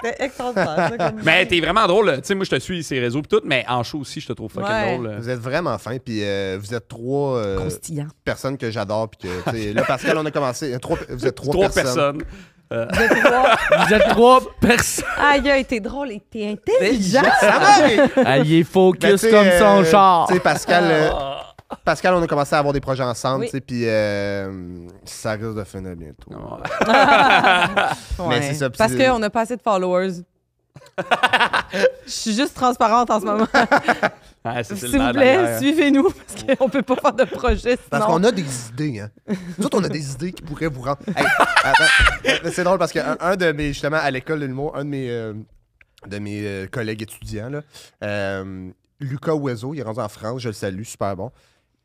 C'est extraordinaire. ça, comme- Mais t'es vraiment drôle. Tu sais, moi, je te suis ces réseaux pis tout, mais en show aussi, je te trouve fucking Ouais. drôle. Vous êtes vraiment fin, puis vous êtes 3 Croustillant. personnes que j'adore. Puis que, tu sais, là, Pascal, on a commencé. Vous êtes 3 3 personnes. personnes. Vous êtes 3 personnes. Aïe, t'es drôle et t'es intelligent. Ça va, mais- Ah, il est Ben, focus tu sais, comme son char. Tu sais, Pascal, on a commencé à avoir des projets ensemble, Oui. tu sais, puis ça risque de finir bientôt. Ouais. Mais c'est ça, puis Parce c'est- qu'on n'a pas assez de followers. Je suis juste transparente en ce moment. Ah, c'est S'il le vous mal plaît, derrière. suivez-nous parce qu'on peut pas faire de projet Parce sinon. qu'on a des idées, hein. Nous autres, on a des idées qui pourraient vous rendre. Hey, attends, c'est drôle parce qu'un de mes, justement, à l'école de l'humour, un de mes collègues étudiants, là, Lucas Oiseau, il est rendu en France, je le salue, super bon.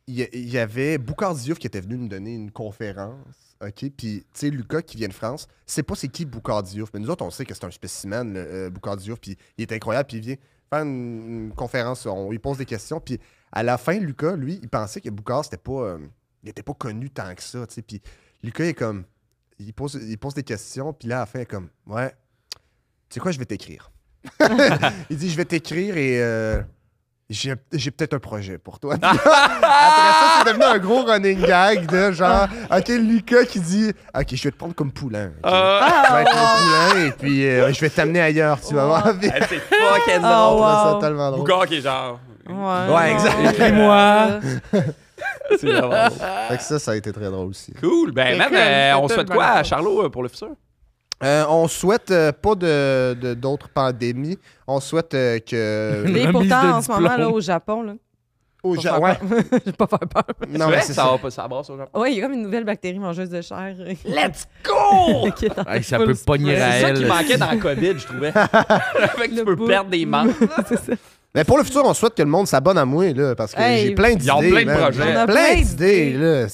Il y avait Boucard Diouf qui était venu nous donner une conférence. OK? Puis, tu sais, Lucas qui vient de France, c'est pas c'est qui Boucard Diouf, mais nous autres, on sait que c'est un spécimen, Boucard Diouf, puis il est incroyable, puis il vient faire une conférence, on lui pose des questions, puis à la fin, Lucas, lui, il pensait que Boucard, c'était pas, il était pas connu tant que ça, tu sais, puis Lucas est comme, il pose des questions, puis là, à la fin, il est comme, ouais, tu sais quoi, je vais t'écrire. Il dit, je vais t'écrire et j'ai peut-être un projet pour toi. Après ça, c'est devenu un gros running gag de genre, OK, Lucas qui dit, OK, je vais te prendre comme poulain. OK? Je vais être un poulain et puis je vais t'amener ailleurs, tu vas voir. Hey, c'est fucking Oh, drôle. wow. Ça tellement drôle. Bougar qui est genre. Ouais, exact. Écris-moi. C'est vraiment drôle. Fait que ça a été très drôle aussi. Cool. Ben, C'est man, cool, on c'est souhaite tellement quoi à drôle. Charlot pour le futur? On souhaite pas d'autres pandémies. On souhaite que. Et Remise pourtant, de en ce moment, là, diplôme. au Japon, là. Oh, Pas ouais. faire peur. Je vais pas faire peur. Non, mais c'est ça ça. va pas, ça brasse au Japon. Oui, il y a comme une nouvelle bactérie mangeuse de chair. Let's go! qui est en Hey, ça full peut pogner spread. C'est ça qui elle. manquait dans la COVID, je trouvais. Fait que tu peux bout. perdre des membres. C'est ça. Mais pour le futur, on souhaite que le monde s'abonne à moi, là, parce que Hey, j'ai plein d'idées. ils ont plein de man. projets. J'ai On a plein plein d'idées, d'idées. là.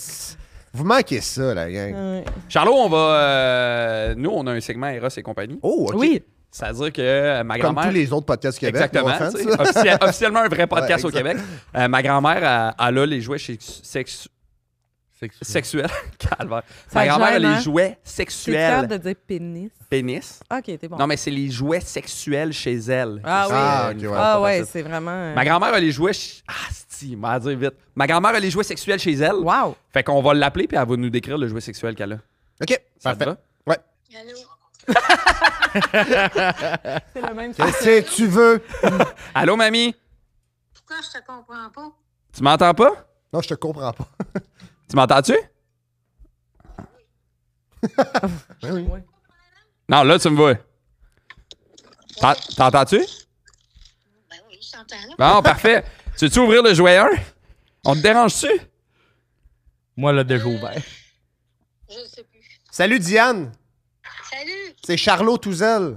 Vous manquez ça, la gang. Ouais. Charlot, on va. Nous, on a un segment Eros et compagnie. Oh, OK. Oui. C'est-à-dire que ma Comme grand-mère. tous les autres podcasts du Québec. Exactement. no offense, tu sais, là. officiellement un vrai podcast Ouais, au Québec. Ma grand-mère, elle a les jouets Sexuel. sexuels. Calvaire. Ça Ma grand-mère a gêne, hein? les jouets C'est sexuels. capable de dire pénis. Pénis. OK, t'es bon. Non, mais c'est les jouets sexuels chez elle. Ah oui. Ah, ok, ouais. Ah ouais, facile. c'est vraiment... Ma grand-mère a les jouets. Ah, si, m'a dire vite. Ma grand-mère a les jouets sexuels chez elle. Wow. Fait qu'on va l'appeler puis elle va nous décrire le jouet sexuel qu'elle a. OK, Ça te parfait. va? Allô? C'est le même Qu'est-ce que tu veux? Allô, mamie? Pourquoi je te comprends pas? Tu m'entends pas? Non, je te comprends pas. Tu m'entends-tu? Ben oui. Non, là, tu me vois. T'entends-tu? Ben oui, je t'entends là. Bon, parfait. Tu veux-tu ouvrir le jouet 1? On te dérange-tu? Moi, là, déjà ouvert. Je sais plus. Salut, Diane. Salut, C'est Charlot Touzel.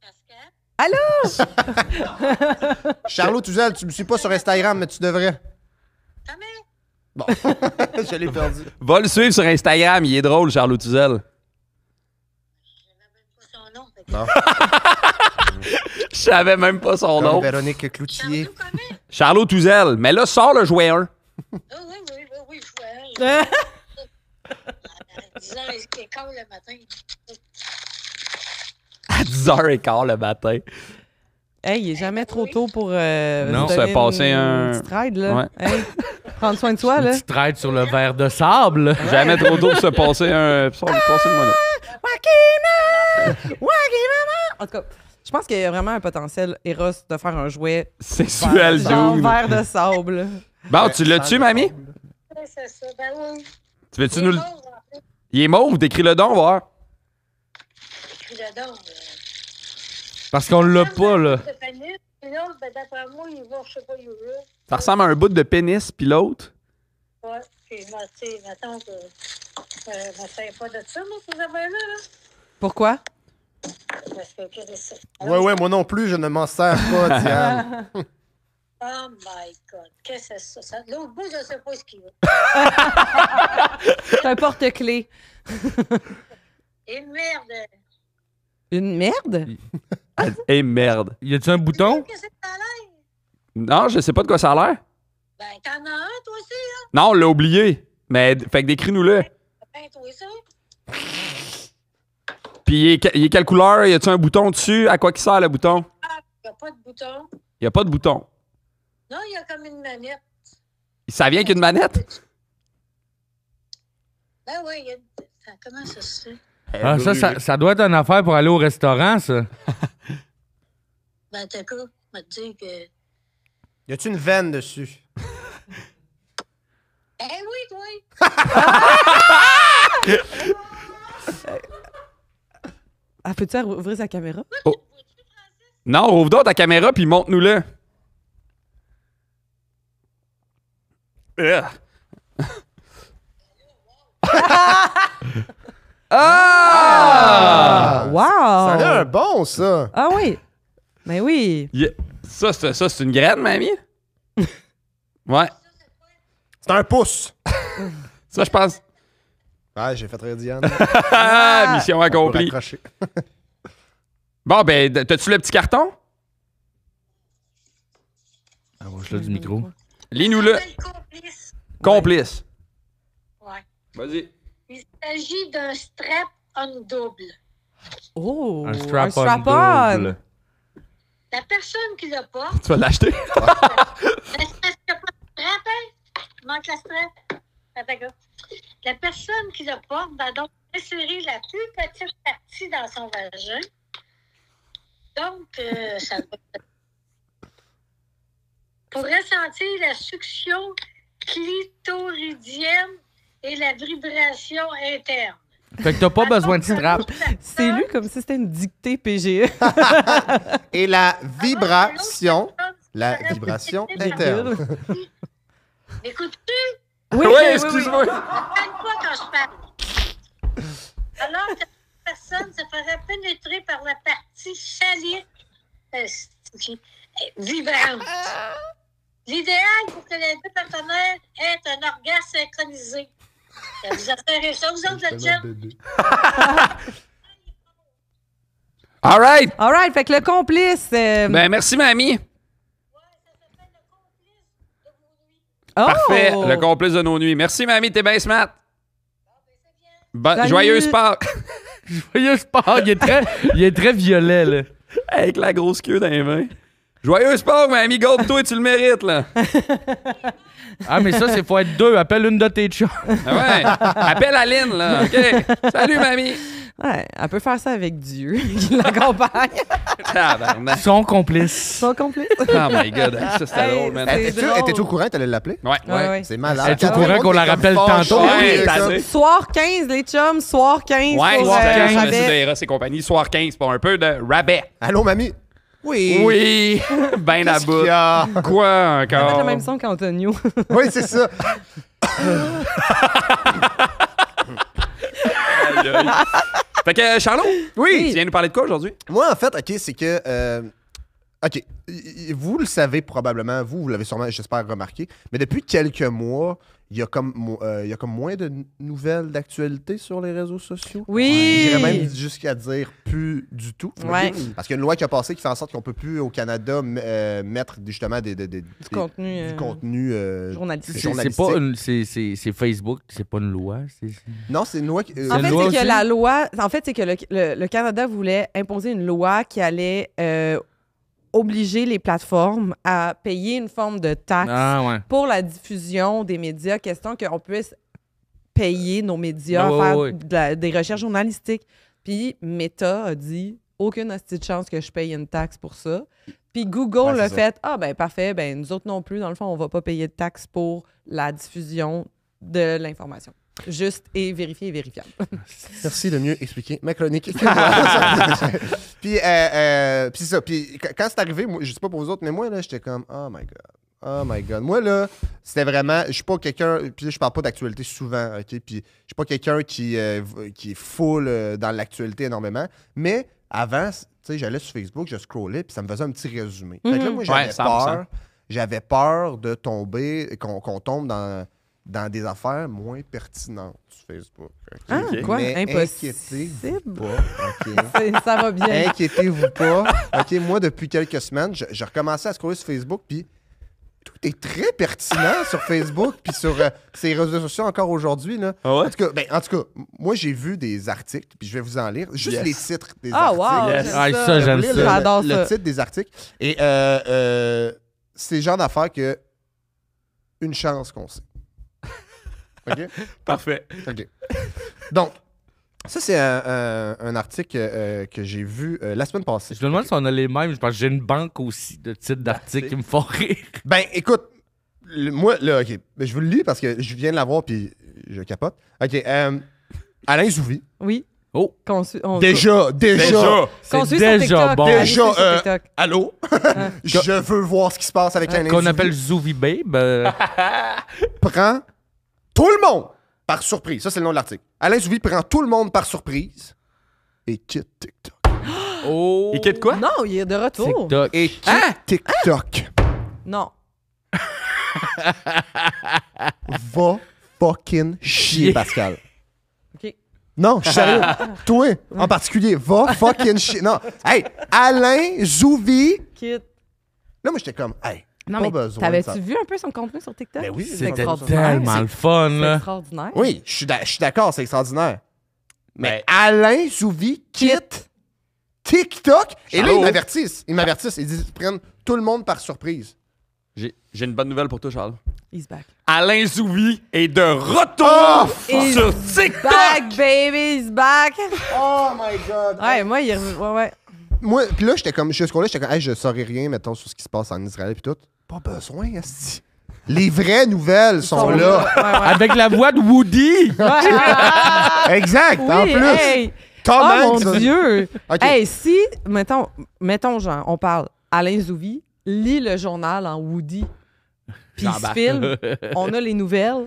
Pascal. Allô? Charlot Touzel, tu me suis pas sur Instagram, mais tu devrais. Ta mère? Bon, je l'ai perdu. Va le suivre sur Instagram. Il est drôle, Charlot Tuzel. Pas son nom. Fait que... Je savais même pas son Comme nom. Véronique Cloutier. Charlot comment? Charlot Tuzel. Mais là, sors le jouet 1. Ah oui, je vois. À 10h15 le matin. À 10h15 le matin. Hey, il est jamais trop tôt pour Non, se se donner passer une un- petite ride, là. Ouais. Hey, prendre soin de soi, là. Une petite traite sur le verre de sable. Jamais trop tôt pour se passer un. Passer le mono. En tout cas, je pense qu'il y a vraiment un potentiel Eros de faire un jouet Sexuel, genre dude. verre de sable. Bon, tu l'as-tu, mamie? C'est ça, ben oui. Tu veux-tu C'est nous le. pauvre, en plus. Il est mauve, décris le don, on va voir. Écris le don. Parce qu'on l'a pas, là. Puis l'autre, ben d'après moi, il va, je sais pas, il est là. Ça ressemble à un bout de pénis, puis l'autre. Ouais, puis tu sais, mettons que je me sers pas de ça, moi, ces affaires-là, là. Pourquoi? Parce que, qu'est-ce que c'est? Ouais, moi non plus, je ne m'en sers pas, Diane. Oh my God, qu'est-ce que c'est ça? L'autre bout, je sais pas ce qu'il veut. C'est un porte-clés. Et merde! Une merde? Eh merde. Y a-tu un bouton? Qu'est-ce que ça a l'air? Non, je sais pas de quoi ça a l'air. Ben, t'en as un, toi aussi, là? Non, on l'a oublié. Mais, fait que décris-nous-le. Ben, toi aussi. Puis il est quelle couleur? Y a-tu un bouton dessus? À quoi qui sert le bouton? Ah, il n'y a pas de bouton. Y a pas de bouton. Non, il y a comme une manette. Ça vient qu'une manette? Ben oui, il y a une... Comment ça se fait? Ah, ça doit être une affaire pour aller au restaurant, ça. Ben, t'as quoi? On va te dire que... Y a-tu une veine dessus? Ben oui, toi! Ah, peux-tu ouvrir sa caméra? Non, ouvre donc ta caméra puis montre-nous-le. Ah! Wow! Ça a l'air un bon, ça. Ah oui! Ben oui! Ça, c'est une graine, mamie? Ouais. C'est un pouce. Ça, je pense. Ah, j'ai fait rire Diane. Ah, mission Pour accomplie. accrocher. Bon, ben, t'as-tu le petit carton? Approche-le du micro. Lis-nous-le. Quel complice? Complice. Ouais. Vas-y. Il s'agit d'un strap-on double. Oh, Un strap-on strap-on. double. La personne qui le porte, Tu vas l'acheter? est-ce qu'il n'y a pas de strap, hein? Il manque la strap. Attends, gars. La personne qui le porte va donc insérer la plus petite partie dans son vagin. Donc, ça va. Pour ressentir la succion clitoridienne et la vibration interne. Fait que t'as pas besoin de strap. C'est lu comme si c'était une dictée PGE. Et la vibration interne. Écoutes-tu? Oui, Oui, excuse-moi. Calme-toi quand je parle. Alors que la personne se ferait pénétrer par la partie salique vibrante. L'idéal pour que les deux partenaires aient un orgasme synchronisé. Vous affairez ça, vous autres, le jeune? All right. All right, fait que le complice... Ben, merci, mamie. oh! Parfait. Le complice de nos nuits. Merci, mamie. T'es bien smart. Salut. Joyeuse Pâques. Joyeuse Pâques, il est très violet, là. Avec la grosse queue dans les mains. Joyeuse Pâques, mamie. Garde-toi, tu le mérites, là. Ah, mais ça, c'est faut être deux. Appelle une de tes chums. Ah ouais. Appelle Aline, là. OK. Salut, mamie. Ouais, elle peut faire ça avec Dieu qui l'accompagne. Tabarnak. Son complice. Son complice. Oh my God. Ça, c'était Hey, drôle, man. c'est Étais-tu drôle. au courant? T'allais l'appeler? Ouais. Ouais, ouais. C'est malade. Es-tu au Tout le courant monde qu'on la est comme rappelle fâché, tantôt? Ouais, comme- tanné. Soir 15, les chums, soir 15. Ouais, pour, soir 15, rabais. monsieur de Eros et compagnie. Soir 15 pour un peu de rabais. Allô, mamie? Oui. Oui. Ben à Qu'est-ce bout. qu'il y a? Quoi Ça va être encore? le même son qu'Antonio. Oui, c'est ça. Aïe, aïe. Fait que, Charlot, Oui. tu viens nous parler de quoi aujourd'hui? Moi, en fait, OK, c'est que... OK, vous le savez probablement, vous l'avez sûrement, j'espère, remarqué, mais depuis quelques mois, il y a comme moins de nouvelles d'actualité sur les réseaux sociaux. Oui. J'irais même jusqu'à dire plus du tout. Ouais. OK? Parce qu'il y a une loi qui a passé qui fait en sorte qu'on peut plus, au Canada, mettre justement du contenu, contenu journalistique. C'est Facebook, c'est pas une loi. Non, c'est une loi qui... En fait, loi c'est que aussi? la loi. En fait, c'est que le Canada voulait imposer une loi qui allait obliger les plateformes à payer une forme de taxe Ah, ouais. pour la diffusion des médias, question qu'on puisse payer nos médias, Ouais, faire ouais. des recherches journalistiques. Puis Meta a dit aucune hostie de chance que je paye une taxe pour ça. Puis Google Ouais, l'a c'est fait ah ben parfait, ben nous autres non plus, dans le fond, on va pas payer de taxe pour la diffusion de l'information. Juste et vérifié et vérifiable. Merci de mieux expliquer ma chronique que moi. Puis c'est ça. Puis quand c'est arrivé, moi, je sais pas pour vous autres, mais moi, là, j'étais comme, oh my God. Oh my God. Moi, là, c'était vraiment... Je suis pas quelqu'un... Puis là, je parle pas d'actualité souvent, OK? Puis je suis pas quelqu'un qui est full dans l'actualité énormément. Mais avant, tu sais, j'allais sur Facebook, je scrollais, puis ça me faisait un petit résumé. Fait que là, moi, Ouais, 100%. j'avais peur de tomber, qu'on tombe dans des affaires moins pertinentes sur Facebook. OK? Ah, quoi? Mais Impossible. inquiétez-vous pas, OK? Ça va bien. Inquiétez-vous pas. OK, moi, depuis quelques semaines, j'ai recommencé à scroller sur Facebook, puis tout est très pertinent sur Facebook, puis sur ces réseaux sociaux encore aujourd'hui. Là. Ah ouais? En tout cas, moi, j'ai vu des articles, puis je vais vous en lire. Juste Yes. les titres des Ah, articles. wow! Yes. j'aime Ah, ça. ça, Je vais j'aime vous lire ça. J'adore le ça. titre des articles. Et c'est le genre d'affaires que une chance qu'on sait. OK? Parfait. OK. Donc, ça, c'est un article que j'ai vu la semaine passée. Je me demande si on a les mêmes. Parce que j'ai une banque aussi de titres d'articles qui me font rire. Ben, écoute, moi, là, OK, ben, je vous le lis parce que je viens de l'avoir puis je capote. OK, Alain Zouvi. Oui. Oh. Déjà. Qu'on C'est suit sur déjà TikTok. bon. Allez Déjà, suivre sur TikTok. Allô? Je veux voir ce qui se passe avec Alain Qu'on Zouvi. appelle Zouvi Babe. Prend tout le monde par surprise. Ça, c'est le nom de l'article. Alain Zouvi prend tout le monde par surprise et quitte TikTok. Oh. Et quitte quoi? Non, il est de retour. TikTok. Et quitte TikTok. Non. Va fucking chier, Pascal. OK. Non, je suis sérieux. Toi, en particulier, va fucking chier. Non. Hey, Alain Zouvi. Quitte. Là, moi, j'étais comme, hey, Non, pas mais besoin de t'avais-tu ça. vu un peu son contenu sur TikTok? Ben oui, C'est C'était extraordinaire. tellement le fun, C'est là. extraordinaire. Oui, je suis d'accord, c'est extraordinaire. Mais Alain Zouvi quitte TikTok. Et là, Charlot. ils m'avertissent. Ils disent qu'ils prennent tout le monde par surprise. J'ai une bonne nouvelle pour toi, Charles. He's back. Alain Zouvi est de retour He's sur TikTok! Back, baby, he's back. Oh my God! Ouais, moi, ouais. Moi, puis là, j'étais comme, hey, je saurais rien, mettons, sur ce qui se passe en Israël puis tout. Pas besoin, esti. Les vraies nouvelles sont là. Ouais. Avec la voix de Woody! Exact, Oui, en plus. hey. Tom Oh Hanks. mon Dieu! OK. Hey, si, mettons, genre, on parle Alain Zouvi, lit le journal en Woody, puis il se J'embarque. filme, on a les nouvelles,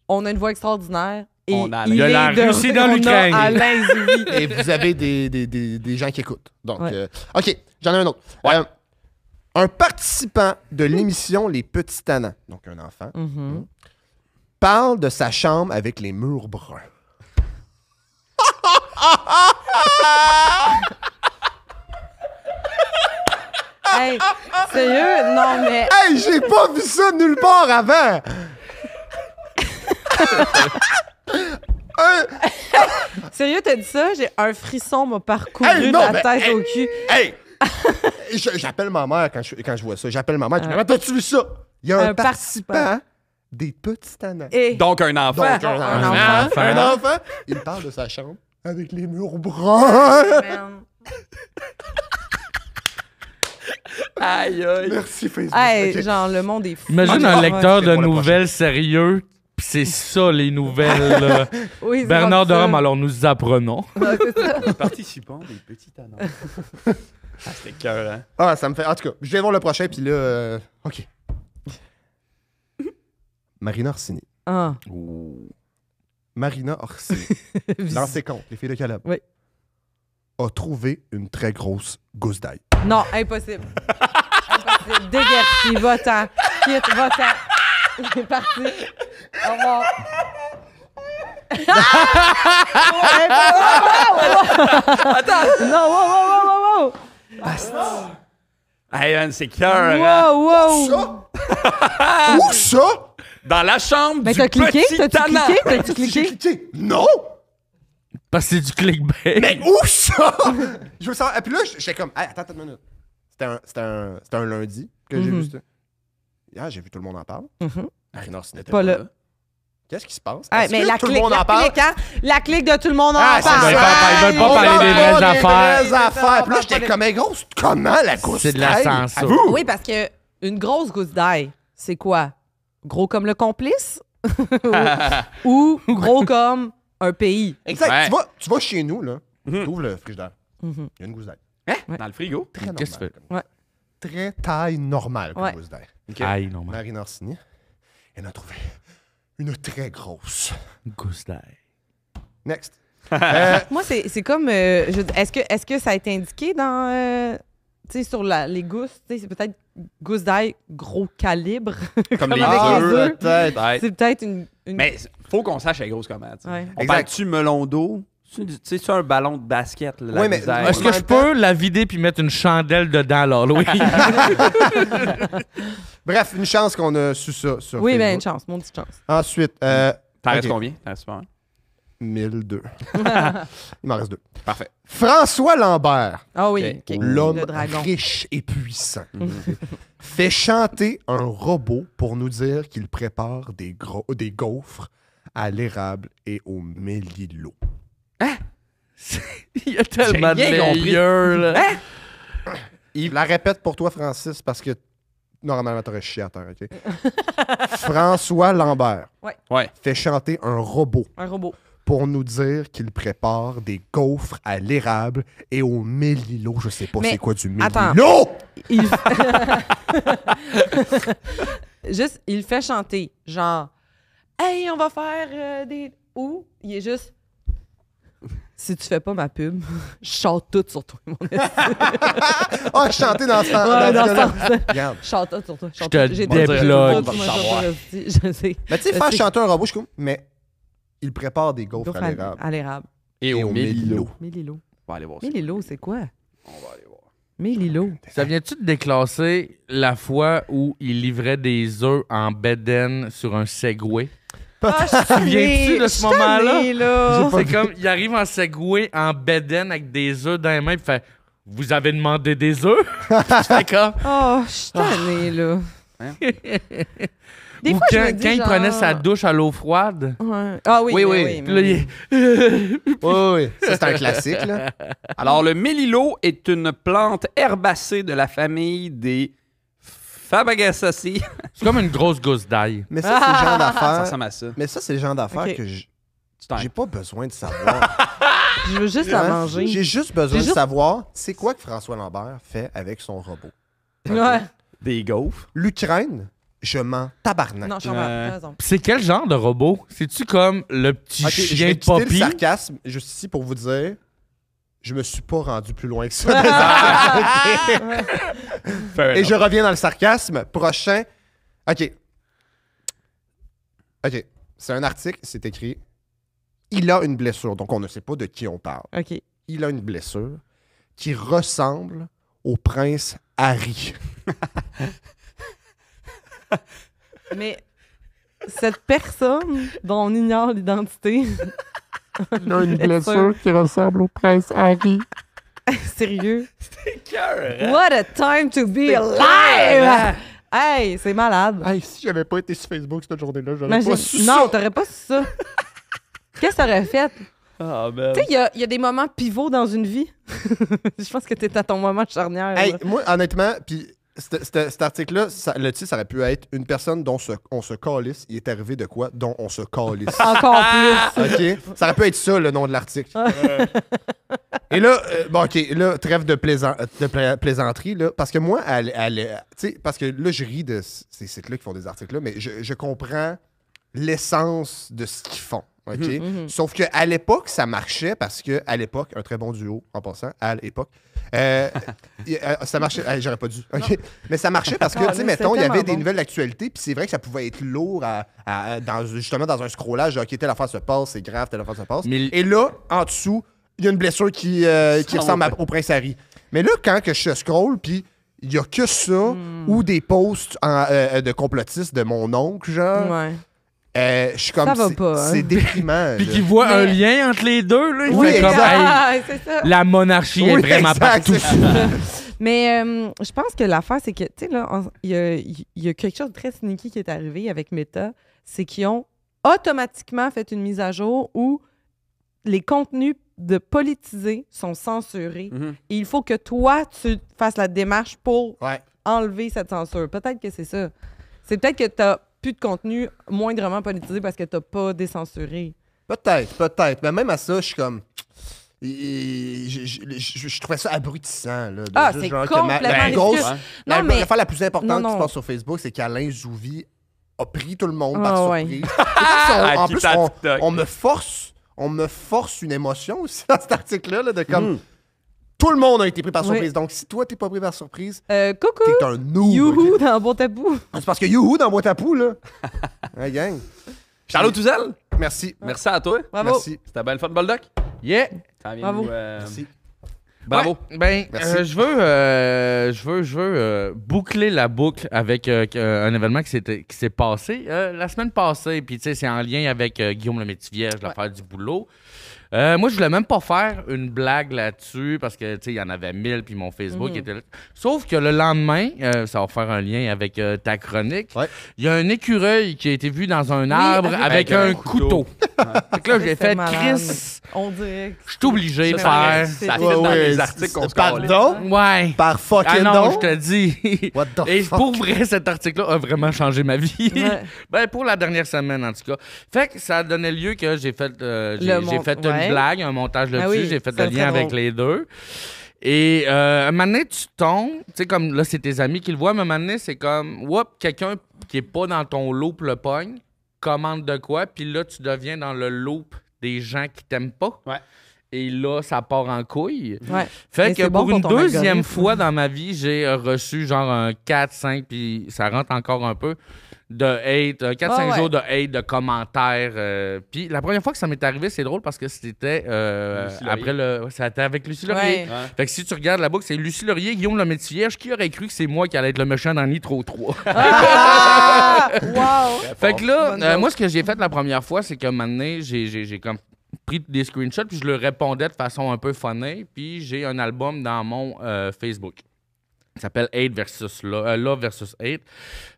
on a une voix extraordinaire, et On a il Il y a est la de- Russie dans on a l'Ukraine. Alain Zouvi. Et vous avez des gens qui écoutent. Donc, Ouais. OK, j'en ai un autre. Un participant de l'émission Les Petits Tannants, donc un enfant, Mhm. parle de sa chambre avec les murs bruns. Hey, sérieux? Non, mais... Hey, j'ai pas vu ça nulle part avant! Sérieux, t'as dit ça? J'ai un frisson m'a parcouru Hey, non, de la mais, tête hey. au cul. Hey! J'appelle ma mère quand je vois ça. J'appelle ma mère. Je dis, Maman, t'as-tu vu ça? Il y a un Un participant participant. des Petits Tannants. Et... Donc, un enfant. Donc, un enfant. Un enfant. Il parle de sa chambre avec les murs bruns. Man. Aïe, aïe. Merci, Facebook. Hey, Ok. genre, le monde est fou. Imagine Ah, un ouais. lecteur de C'est pour le nouvelles sérieux, pis c'est ça les nouvelles. Là. Oui, c'est Bernard rendu ça. Durham, alors nous apprenons. Ouais, c'est ça. Participants des petits tannants. C'était cœur, hein? Ah, ça me fait. En tout cas, je vais voir le prochain, puis là. OK. Marina Orsini. Ah. Marina Orsini. Dans ses comptes, les filles de Caleb. Oui. A trouvé une très grosse gousse d'ail. Non, impossible. Impossible. Déguerpi, va-t'en. Quitte, va-t'en. Il est parti. Au revoir. Attends! Non, wow! Hey, man, c'est cœur, hein? Wow! Ça? Où ça? Dans la chambre Ben, du t'as cliqué? petit T'as-tu tannant. cliqué? T'as-tu J'ai cliqué? cliqué. Non! Parce que c'est du clickbait. Mais où ça? Je veux savoir. Et puis là, j'étais comme. Hey, attends une minute. C'était un lundi que j'ai vu ça. Hier, j'ai vu tout le monde en parle. Mhm. Marina Orsini n'était Pas là. Qu'est-ce qui se passe? Hey, Est-ce mais que la tout le clique, monde en parle? hein? La clique de tout le monde en Ah, parle. c'est Ils veulent pas On parler des parle vraies pas affaires. vraies affaires. Puis là, parle j'étais pas comme, mais grosse, comment la gousse C'est de la d'ail? censure. Avoue. Oui, parce que une grosse gousse d'ail, c'est quoi? Gros comme le complice? Ou gros comme un pays? Exact. Ouais. Tu vas chez nous, là. Mhm. Tu ouvres le frigidaire. Mhm. Il y a une gousse d'ail. Hein? Dans le frigo? Très normale. Qu'est-ce que tu fais? comme- Ouais. Très taille normale comme Ouais. gousse d'ail. Aïe, non, man. Marina Orsini, elle a trouvé une très grosse. Gousse d'ail. Next. Moi, c'est comme... est-ce que ça a été indiqué dans... tu sais, sur les gousses? Tu sais, c'est peut-être gousse d'ail gros calibre. Comme les avec les œufs. œufs. peut-être. Ouais. C'est peut-être une... Mais faut qu'on sache elle est grosse comment. tu sais. Ouais. On Exact. parle-tu melon d'eau? Tu sais, c'est un ballon de basket, là, la Oui, mais- misère. Est-ce que je peux la vider puis mettre une chandelle dedans, là, Louis? Bref, une chance qu'on a su ça sur Oui, ben une Facebook. chance, mon petite chance. Ensuite, T'en restes ok. combien? T'en restes pas un? 1002. Il m'en reste 2. Parfait. François Lambert, Ah oui, Ok. ok. l'homme Le dragon. riche et puissant, fait chanter un robot pour nous dire qu'il prépare des gaufres à l'érable et au mélilo. Il y a tellement de J'ai rien compris. layers, là. Je la répète pour toi, Francis, parce que normalement, t'aurais chié à terre, OK? François Lambert Ouais. fait chanter un robot Un robot. pour nous dire qu'il prépare des gaufres à l'érable et au mélilo. Je sais pas Mais, c'est quoi du mélilo. attends. Il... juste, il fait chanter, genre, hey, on va faire des. Ou il est juste. Si tu fais pas ma pub, je chante tout sur toi, mon esti. Ah, chanter dans ce temps. Ouais, dans ce là. temps-là. Regarde. Je chante tout sur toi. Je te J'ai déploie. tout, On va moi, savoir. je sais. Mais tu sais, Je faire sais. chanter un robot, je suis comme, mais il prépare des gaufres Gaufre à l'érable. à l'érable. Et au mélilo. Mélilo. On va aller voir ça. Mélilo, c'est quoi? On va aller voir. Mélilo. Ça vient-tu de déclasser la fois où il livrait des œufs en bedaine sur un Segway? Ah, je suis souviens-tu de ce moment-là? là? C'est comme, il arrive en Segway, en bedaine, avec des œufs dans les mains, puis fait « Vous avez demandé des œufs? » J'étais comme... Oh, je suis tannée, là. Hein? Des Ou fois, je quand, me dis, quand il genre- prenait sa douche à l'eau froide. Ouais. Ah oui, Oui, mais oui. oui. Puis là, il est... Oui. Ça, c'est un classique, là. Alors, le mélilo est une plante herbacée de la famille des Fabaceae. C'est comme une grosse gousse d'ail. Mais ça, c'est le genre Ça d'affaires. ressemble à ça. Mais ça, c'est le genre d'affaires Ok. que Tu t'en- j'ai pas besoin de savoir. Je veux juste la Hein? manger. J'ai juste besoin J'ai de juste- savoir c'est quoi que François Lambert fait avec son robot. Ouais. Des gaufres. L'Ukraine, je m'en tabarnak. Non, je comprends. T'as raison. Puis c'est quel genre de robot? C'est-tu comme le petit Ok, je chien vais de quitter le Poppy? sarcasme juste ici pour vous dire, je me suis pas rendu plus loin que ça. des affaires, ok? Et je reviens dans le sarcasme. Prochain. OK. OK. C'est un article, c'est écrit. Il a une blessure. Donc, on ne sait pas de qui on parle. OK. Il a une blessure qui ressemble au prince Harry. Mais cette personne dont on ignore l'identité, Il a une blessure qui ressemble au prince Harry. sérieux, Cœur, what a time to be alive! Hey, c'est malade. Hey, si j'avais pas été sur Facebook cette journée-là, j'aurais Imagine- pas su non, ça. t'aurais pas su ça. Qu'est-ce que t'aurais fait? Ah, ben. Tu sais, il y a des moments pivots dans une vie. Je pense que t'es à ton moment charnière. Hey, là. moi, honnêtement, puis cet article-là, le titre, ça aurait pu être « Une personne dont on se calisse, il est arrivé de quoi dont on se calisse. » Encore plus. OK? Ça aurait pu être ça, le nom de l'article. Et là, bon, OK, là, trêve de, plaisanterie, là, parce que moi, tu sais, parce que là, je ris de ces sites-là qui font des articles-là, mais je comprends l'essence de ce qu'ils font. OK? Sauf qu'à l'époque, ça marchait parce qu'à l'époque, un très bon duo, en passant, à l'époque, ça marchait. J'aurais pas dû. OK? Mais ça marchait parce que, Ah, tu sais, mais mettons, il y c'est avait tellement des bon. nouvelles d'actualité, puis c'est vrai que ça pouvait être lourd justement dans un scrollage. OK, telle affaire se passe, c'est grave, telle affaire se passe. Mais- Et là, en dessous, il y a une blessure qui ressemble au prince Harry. Mais là, quand que je scroll, puis il y a que ça, ou des posts de complotistes de mon oncle, genre. Ouais. Je suis comme Ça va c'est- pas, hein. C'est déprimant. Puis là. qu'il voit un Mais- lien entre les deux, là. Il Oui, fait comme, exact. hey, Ah, c'est ça. la monarchie est Oui, vraiment exact, partout. c'est ça. Mais je pense que l'affaire, c'est que, tu sais, là, il y a quelque chose de très sneaky qui est arrivé avec Meta. C'est qu'ils ont automatiquement fait une mise à jour où les contenus de politisés sont censurés. Mhm. Et il faut que toi, tu fasses la démarche pour Ouais. enlever cette censure. Peut-être que c'est ça. C'est peut-être que tu n'as plus de contenu moindrement politisé parce que tu n'as pas décensuré. Peut-être. Mais même à ça, je suis comme. Je trouvais ça abrutissant. Là, de Ah, juste c'est genre que complètement la ridicule. grosse. Ouais. Non, mais- L'affaire la plus importante Non, qui se non. passe sur Facebook, c'est qu'Alain Zouvi a pris tout le monde Ah, par ouais. surprise. En Qui plus, t'a TikTok. on me force une émotion aussi dans cet article-là, là, de comme. Tout le monde a été pris par Oui. surprise. Donc, si toi, t'es pas pris par surprise, Coucou! t'es un noob. Youhou dans Bon Tabou! C'est parce que youhou dans Boîte à Poux, là. Hey, gang. Charles Touzel, Merci. merci à toi. Bravo! Merci. C'était bien le fun, Boldoc. Yeah! Ça vient Bravo. nous, Merci. Bravo. Ouais, ben, Merci. je veux boucler la boucle avec un événement qui s'est passé la semaine passée. Puis, tu sais, c'est en lien avec Guillaume Lemaitre-Vierge, l'affaire du boulot. Moi, je voulais même pas faire une blague là-dessus parce que, tu sais, il y en avait 1000 puis mon Facebook était là. Sauf que le lendemain, ça va faire un lien avec ta chronique, Ouais. il y a un écureuil qui a été vu dans un arbre avec un couteau. Fait que là, j'ai C'est fait, malade. Chris, On dirait que je suis obligé de Ça, faire... Ça fit Ouais, dans ouais, les articles qu'on se Pardon? Ouais. Par fucking Ah non, don? je te dis. What the Et fuck? pour vrai, cet article-là a vraiment changé ma vie. Ouais. Ben, pour la dernière semaine, en tout cas. Fait que ça a donné lieu que j'ai fait, j'ai fait ouais. une blague, un montage là-dessus. Ah oui, j'ai fait c'est le très lien avec drôle. les deux. Et un moment donné, tu tombes, tu sais, comme là, c'est tes amis qui le voient, mais un moment donné, c'est comme, whoop, quelqu'un qui est pas dans ton loop le pogne, commande de quoi, puis là, tu deviens dans le loop des gens qui t'aiment pas. Ouais. Et là, ça part en couille. Ouais. Fait Mais que c'est bon pour une pour ton deuxième algorithme. fois dans ma vie, j'ai reçu genre un 4-5, puis ça rentre encore un peu, de hate, 4-5 Ah ouais. jours de hate, de commentaires. Puis la première fois que ça m'est arrivé, c'est drôle parce que c'était Lucie Laurier. après le... Ça était avec Lucie Laurier. Ouais. Ouais. Fait que si tu regardes la boucle, c'est Lucie Laurier, Guillaume Lemaitre-Vierge. Qui aurait cru que c'est moi qui allais être le méchant dans Nitro 3? Ah! Wow! Fait que là, Bonne joke. moi, ce que j'ai fait la première fois, c'est que maintenant, j'ai comme pris des screenshots, puis je leur répondais de façon un peu funny, puis j'ai un album dans mon Facebook. Il s'appelle Hate versus Love versus Hate.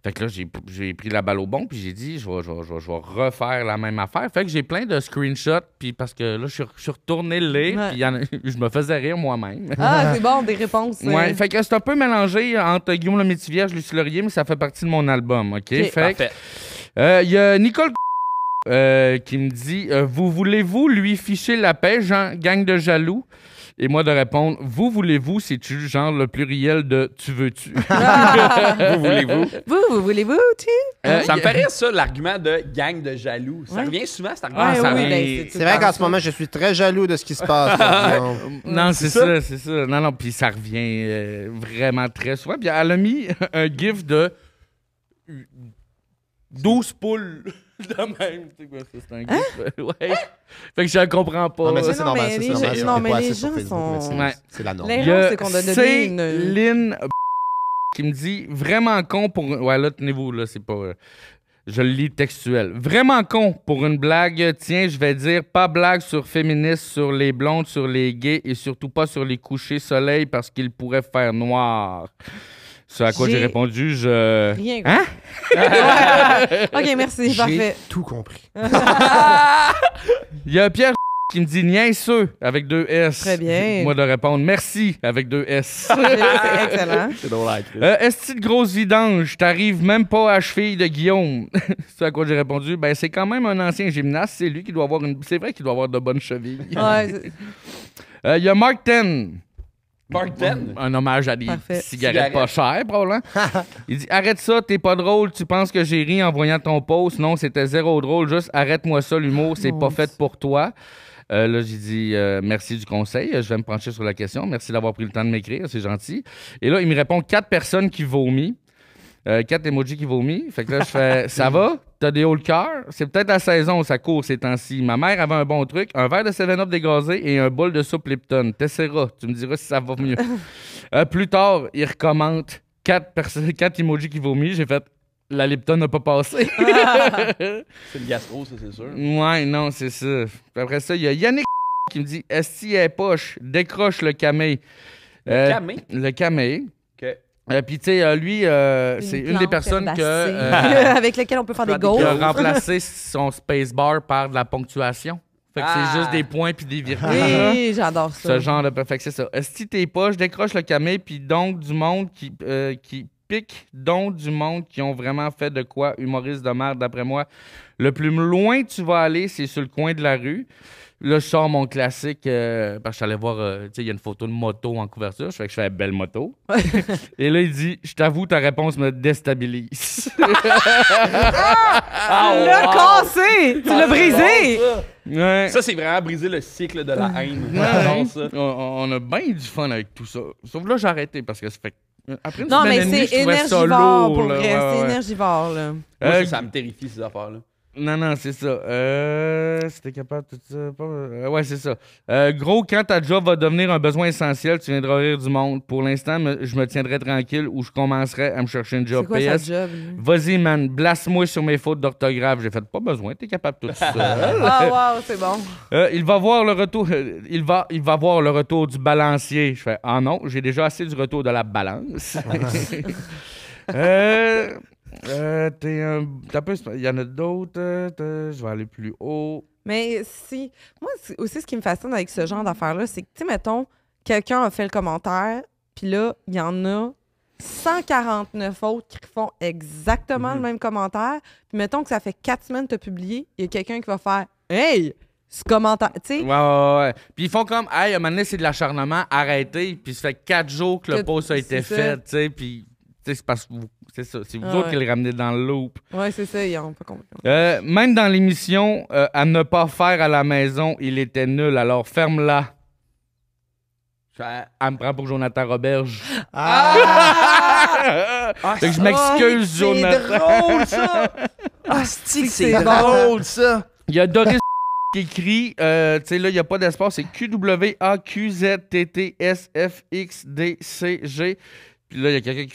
Fait que là, j'ai pris la balle au bon, puis j'ai dit, je vais refaire la même affaire. Fait que j'ai plein de screenshots, puis parce que là, je suis retourné le lire, Ouais. puis je me faisais rire moi-même. Ah, c'est bon, des réponses. Ouais, fait que c'est un peu mélangé entre Guillaume le Métivier et Lucie Laurier, mais ça fait partie de mon album, OK? Fait Parfait. il y a Nicole qui me dit vous voulez-vous lui ficher la paix, gang de jaloux? Et moi de répondre vous voulez-vous, c'est-tu genre le pluriel de tu veux-tu? Vous voulez-vous? Vous voulez-vous, tu? Ça me fait rire, ça, l'argument de gang de jaloux. Ça Ouais. revient souvent, cet Ah, argument. ça oui, revient. ben, C'est vrai qu'en ce moment, je suis très jaloux de ce qui se passe. Guillaume. Non, c'est ça, c'est ça. Non, puis ça revient vraiment très souvent. Puis elle a mis un gif de 12 poules de même. Tu sais quoi, ça, c'est un gif. Ouais. Fait que je le comprends pas. Non, mais ça, Non, c'est normal. mais ça, les c'est normal, gens- ça, non, on est mais pas les assez sur gens Facebook, sont- mais c'est- Ouais. c'est la norme. Les- Il y a c'est qu'on a donné une- Céline qui me dit vraiment con pour. Ouais, là, tenez-vous, là, c'est pas. Je le lis textuel. Vraiment con pour une blague. Tiens, je vais dire pas blague sur féministes, sur les blondes, sur les gays et surtout pas sur les couchers soleil parce qu'ils pourraient faire noir. Ce à quoi j'ai J'ai répondu, je. Rien. Hein? OK, merci, J'ai parfait. tout compris. Il y a Pierre qui me dit niaiseux avec 2 S. Très bien. Moi de répondre merci avec 2 S. C'est excellent. C'est drôle à écrire. Est-ce de grosse vidange? T'arrives même pas à cheville de Guillaume. C'est à quoi j'ai répondu. Ben, c'est quand même un ancien gymnaste. C'est lui qui doit avoir une. C'est vrai qu'il doit avoir de bonnes chevilles. Ouais, c'est- Il y a Mark Ten. Mark Ten. Un hommage à des Parfait. cigarettes pas chères, probablement. Il dit arrête ça, t'es pas drôle. Tu penses que j'ai ri en voyant ton post. Non, c'était zéro drôle. Juste arrête-moi ça, l'humour. C'est Mon pas Dieu. fait pour toi. Là, j'ai dit merci du conseil. Je vais me pencher sur la question. Merci d'avoir pris le temps de m'écrire. C'est gentil. Et là, il me répond 4 personnes qui vomissent. 4 emojis qui vomissent. Fait que là, je fais ça va? T'as des hauts le cœur? C'est peut-être la saison où ça court ces temps-ci. Ma mère avait un bon truc, un verre de 7-Up dégazé et un bol de soupe Lipton. T'essaieras. Tu me diras si ça va mieux. Plus tard, il recommande 4 emojis qui vomissent. J'ai fait la Lipton n'a pas passé. C'est le gastro, ça, c'est sûr. Ouais, non, c'est ça. Puis après ça, il y a Yannick qui me dit Esti est poche, décroche le camé. Camé? Le camé. OK. Puis, tu sais, lui, c'est une des plante personnes que, herbacée avec laquelle on peut faire des Faire des qui a gaufres. remplacé son spacebar par de la ponctuation. Fait que Ah. c'est juste des points puis des virgules. Oui, j'adore ça. Ce genre de... Fait que c'est ça. Esti t'es poche, décroche le camé, puis donc du monde qui pique, donc du monde qui ont vraiment fait de quoi humoriste de merde, d'après moi. Le plus loin que tu vas aller, c'est sur le coin de la rue. Là, je sors mon classique, parce que je suis allé voir, tu sais, il y a une photo de moto en couverture. Je fais belle moto. Et là, il dit, je t'avoue, ta réponse me déstabilise. Tu l'as cassé! Tu l'as brisé! Ouais. Ça, c'est vraiment briser le cycle de la haine. Ouais. J'adore ça. On a bien du fun avec tout ça. Sauf là, j'ai arrêté parce que ça fait. Après une Non, semaine mais et demie, c'est je trouvais ça énergivore lourd, pour là. vrai. Ouais, C'est ouais. énergivore, là. Moi, Euh, ça me terrifie, ces affaires-là. Non, c'est ça. Si t'es capable de tout ça. Ouais, c'est ça. Gros, quand ta job va devenir un besoin essentiel, tu viendras rire du monde. Pour l'instant, je me tiendrai tranquille ou je commencerai à me chercher une C'est job quoi sa PS. job, lui? Vas-y, man, blasse-moi sur mes fautes d'orthographe. J'ai fait pas besoin, t'es capable de tout ça. Ah, wow, c'est bon. Il va voir le retour. Il va voir le retour du balancier. Je fais ah non, j'ai déjà assez du retour de la balance. Il y en a d'autres. Je vais aller plus haut. Mais si. Moi, c'est aussi, ce qui me fascine avec ce genre d'affaires-là, c'est que, tu sais, mettons, quelqu'un a fait le commentaire, puis là, il y en a 149 autres qui font exactement le même commentaire. Puis mettons que ça fait 4 semaines que tu as publié, il y a quelqu'un qui va faire Hey, ce commentaire. Tu sais, Ouais. Puis ils font comme, hey, à un moment donné, c'est de l'acharnement, arrêtez. Puis ça fait 4 jours que le post a été c'est fait, ça. tu sais. Puis, tu sais, c'est parce que c'est ça. C'est vous Ah autres ouais. qui le ramenez dans le loop. ouais, c'est ça, ils ont pas compris. Même dans l'émission, à ne pas faire à la maison, il était nul. Alors ferme-la. Elle me prend pour Jonathan Roberge. Fait que je m'excuse, Jonathan. C'est drôle, ça! Ah, c'est c'est drôle, ça! Il y a Doris qui écrit, tu sais, là, il n'y a pas d'espace, c'est QWAQZTTSFXDCG. Puis là, il y a quelqu'un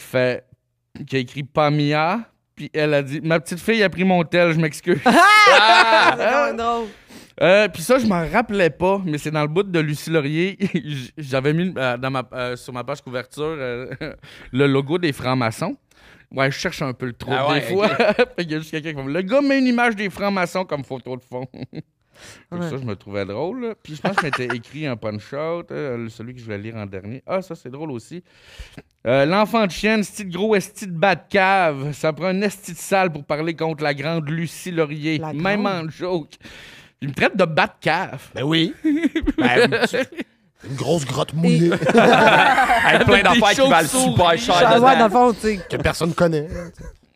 qui a écrit Pamia. Puis elle a dit « Ma petite fille a pris mon tel, je m'excuse. » C'est vraiment drôle. Puis ça, je m'en rappelais pas, mais c'est dans le bout de Lucie Laurier. J'avais mis sur ma page couverture le logo des francs-maçons. Ouais, je cherche un peu le trouble des fois. Il y a juste quelqu'un qui va me dire, le gars met une image des francs-maçons comme photo de fond. Ça, je me trouvais drôle. Là. Puis je pense que m'était écrit un punch-out, celui que je vais lire en dernier. Ah, ça, c'est drôle aussi. L'enfant de chienne, esti de gros, esti de bas de cave. Ça prend un esti de sale pour parler contre la grande Lucie Laurier. Même en joke. Il me traite de bas de cave. Ben oui. Une grosse grotte moulée Avec plein d'affaires qui valent super cher Ouais, dans dedans. le fond, tu sais. que personne connaît.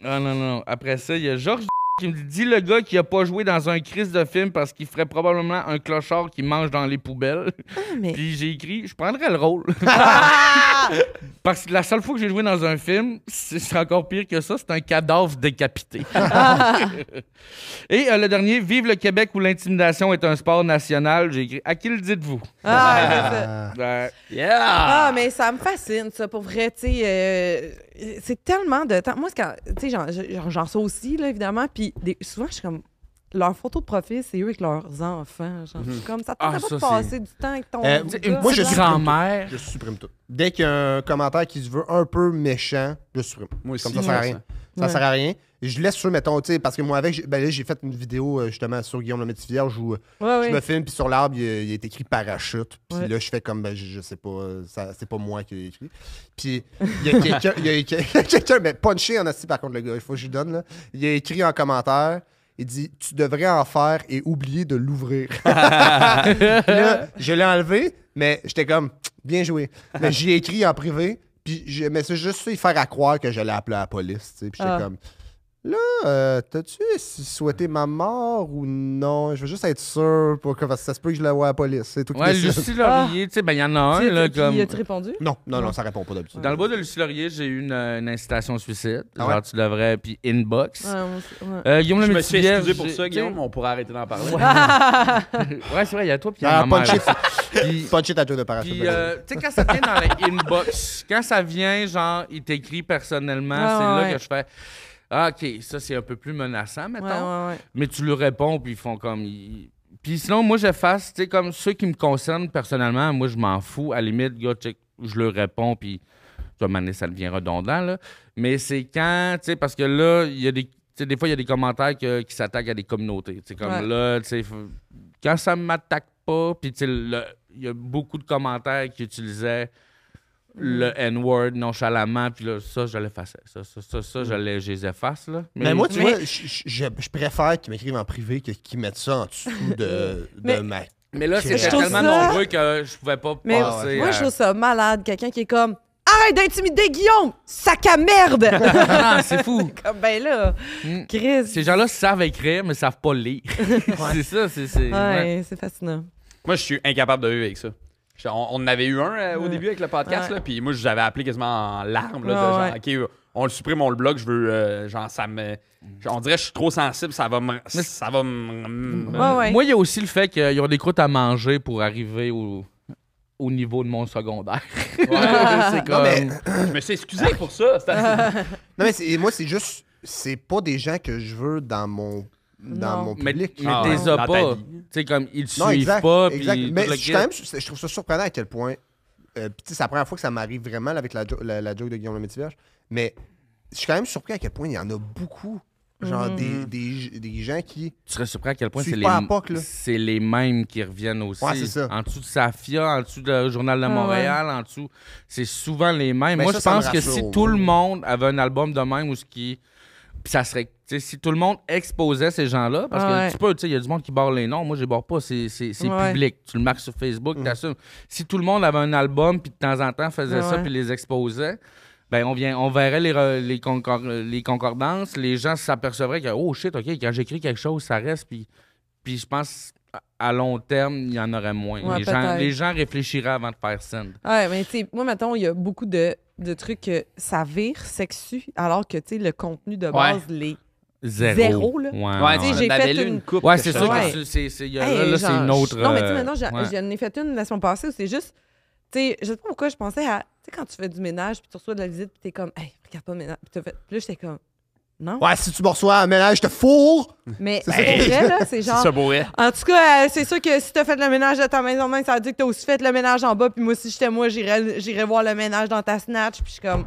Ah non. Après ça, il y a Georges qui me dit « Dis le gars qui a pas joué dans un crise de film parce qu'il ferait probablement un clochard qui mange dans les poubelles. mais- Puis j'ai écrit « Je prendrais le rôle. » Parce que la seule fois que j'ai joué dans un film, c'est encore pire que ça, c'est un cadavre décapité. Et le dernier, « Vive le Québec où l'intimidation est un sport national. » J'ai écrit « À qui le dites-vous? » C'est ça. Yeah! Ah, mais ça me fascine, ça, pour vrai, tu sais. C'est tellement de temps. Moi, tu sais, j'en reçois aussi, là, évidemment. Puis souvent, je suis comme. Leurs photos de profil, c'est eux avec leurs enfants. Genre, je suis comme ça. Tu pas de passer du temps avec ton. Moi, je suis grand-mère. Je supprime tout. Dès qu'il y a un commentaire qui se veut un peu méchant, je supprime. Moi aussi. Comme ça sert à rien. Ça sert à rien. Et je laisse sur, mettons, tu sais, parce que moi, avec, là, j'ai fait une vidéo justement sur Guillaume le Métis-Vierge où je me filme, puis sur l'arbre, il est écrit parachute. Puis là, je fais comme, je sais pas, c'est pas moi qui l'ai écrit. Puis il y a quelqu'un, mais punché en assis par contre, le gars, il faut que je lui donne, là. Il a écrit en commentaire. Il dit « Tu devrais en faire et oublier de l'ouvrir. » Là, je l'ai enlevé, mais j'étais comme « Bien joué. » Mais j'y ai écrit en privé, puis mais c'est juste ça, y faire à croire que j'allais appeler la police. Tu sais. Puis j'étais comme « Là, t'as-tu souhaité ma mort ou non? Je veux juste être sûr pour que parce que ça se peut que je la vois à la police. » C'est tout. Ouais, Lucie Laurier, tu sais, ben il y en a un, là, comme... As-tu répondu? Non, ça répond pas d'habitude. Dans le bas de Lucie Laurier, j'ai eu une incitation au suicide. Ah ouais? Genre, tu devrais, puis inbox. Ouais. Guillaume Je le me suis Métis-Vierge, excusé pour ça, tu sais- Guillaume. On pourrait arrêter d'en parler. Ouais, c'est vrai, il y a toi, puis il y a ma mère. Puis- Puncher ta joke de parachute. Puis, tu sais, quand ça vient dans les inbox, quand ça vient, genre, il t'écrit personnellement, Ouais, c'est là ouais. que je fais ah, OK, ça, c'est un peu plus menaçant, mettons. Ouais. Mais tu lui réponds, puis ils font comme. Puis sinon, moi, j'efface, tu sais, comme ceux qui me concernent personnellement, moi, je m'en fous. À la limite, gars, check, je leur réponds, puis ça devient redondant, là. Mais c'est quand, tu sais, parce que là, il y a des. Tu sais, des fois, il y a des commentaires qui s'attaquent à des communautés. Tu sais, comme Ouais. là, tu sais, quand ça m'attaque pas, puis tu sais, il y a beaucoup de commentaires qui utilisaient le N-word nonchalamment, puis là, ça, je l'effaçais. Ça, je les efface, là. Mais moi, tu vois, je préfère qu'ils m'écrivent en privé qu'ils mettent ça en dessous de ma... Mais là, c'était Je trouve tellement ça- nombreux que je pouvais pas Mais passer. moi, je trouve ça malade. Quelqu'un qui est comme arrête d'intimider Guillaume! Sac à merde! Ah, c'est fou. Comme, ben là, Mm. Chris. Ces gens-là savent écrire, mais savent pas lire. C'est ça, c'est... ouais. Ouais, c'est fascinant. Moi, je suis incapable de vivre avec ça. On en avait eu un au début avec le podcast, Ouais. là, puis moi, je l'avais appelé quasiment en larmes. Là, Ouais, de genre, OK, on le supprime, on le bloque, je veux. Genre, ça me. On dirait que je suis trop sensible, ça va me. Ouais. Moi, il y a aussi le fait qu'ils ont des croûtes à manger pour arriver au niveau de mon secondaire. C'est Non, comme... mais, Je me suis excusé pour ça. non, mais moi, c'est juste... C'est pas des gens que je veux dans mon Mais public. t'es dans ta pas. vie. Tu sais, comme, ils te Non, suivent exact, pas. exact. Puis Mais tout le je, kit. quand même, je trouve ça surprenant à quel point... Puis tu sais, c'est la première fois que ça m'arrive vraiment là, avec la joke de Guillaume le Métis-Vierge. Mais je suis quand même surpris à quel point il y en a beaucoup. Genre des gens qui... Tu serais surpris à quel point Suivent pas à POC, là. c'est les mêmes qui reviennent aussi. Ouais, c'est ça. En dessous de Safia, en dessous du Journal de Montréal, en dessous. C'est souvent les mêmes. Mais Moi, ça, je ça me pense que rassure, si au tout moins. le monde avait un album de même ou ce qui. Puis ça serait. Tu sais, si tout le monde exposait ces gens-là, parce que tu peux, tu sais, il y a du monde qui barre les noms. Moi, je les barre pas. C'est public. Tu le marques sur Facebook, t'assumes. Si tout le monde avait un album, puis de temps en temps faisait ça, puis les exposait. Ben, on verrait les concordances. Les gens s'apercevraient que, oh shit, OK, quand j'écris quelque chose, ça reste. Puis je pense, à long terme, il y en aurait moins. Ouais, Les gens réfléchiraient avant de faire send. Ouais, mais tu sais, moi, mettons, il y a beaucoup de trucs que ça vire sexu, alors que, tu sais, le contenu de base, les zéro, là. Ouais, Tu sais, tu j'ai en avais fait lu une- une coupe. Ouais, que c'est je sûr savais. que c'est Hey, là, c'est genre, une autre. Non, mais tu sais, maintenant, ouais. j'en ai fait une la semaine passée où c'est juste, tu sais, je sais pas pourquoi je pensais à, tu sais, quand tu fais du ménage, puis tu reçois de la visite, puis t'es comme, hey, regarde pas le ménage. Puis là, j'étais comme, Non? Ouais, si tu me reçois à ménage, je te fourre! Mais C'est c'est pour vrai, là, c'est genre... Ça bourrait. En tout cas, c'est sûr que si t'as fait le ménage de ta maison même, ça veut dire que t'as aussi fait le ménage en bas. Puis moi, si j'étais moi, j'irais voir le ménage dans ta snatch. Puis je suis comme...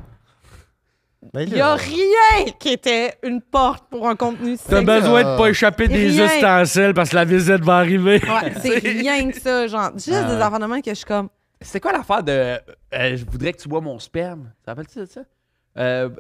Ben Il y a rien qui était une porte pour un contenu T'as sexy. besoin de pas échapper des Rien. ustensiles parce que la visite va arriver. Ouais, c'est rien que ça, genre. Juste des affaires de main que je suis comme... C'est quoi l'affaire de je voudrais que tu bois mon sperme? Ça rappelle-tu de ça?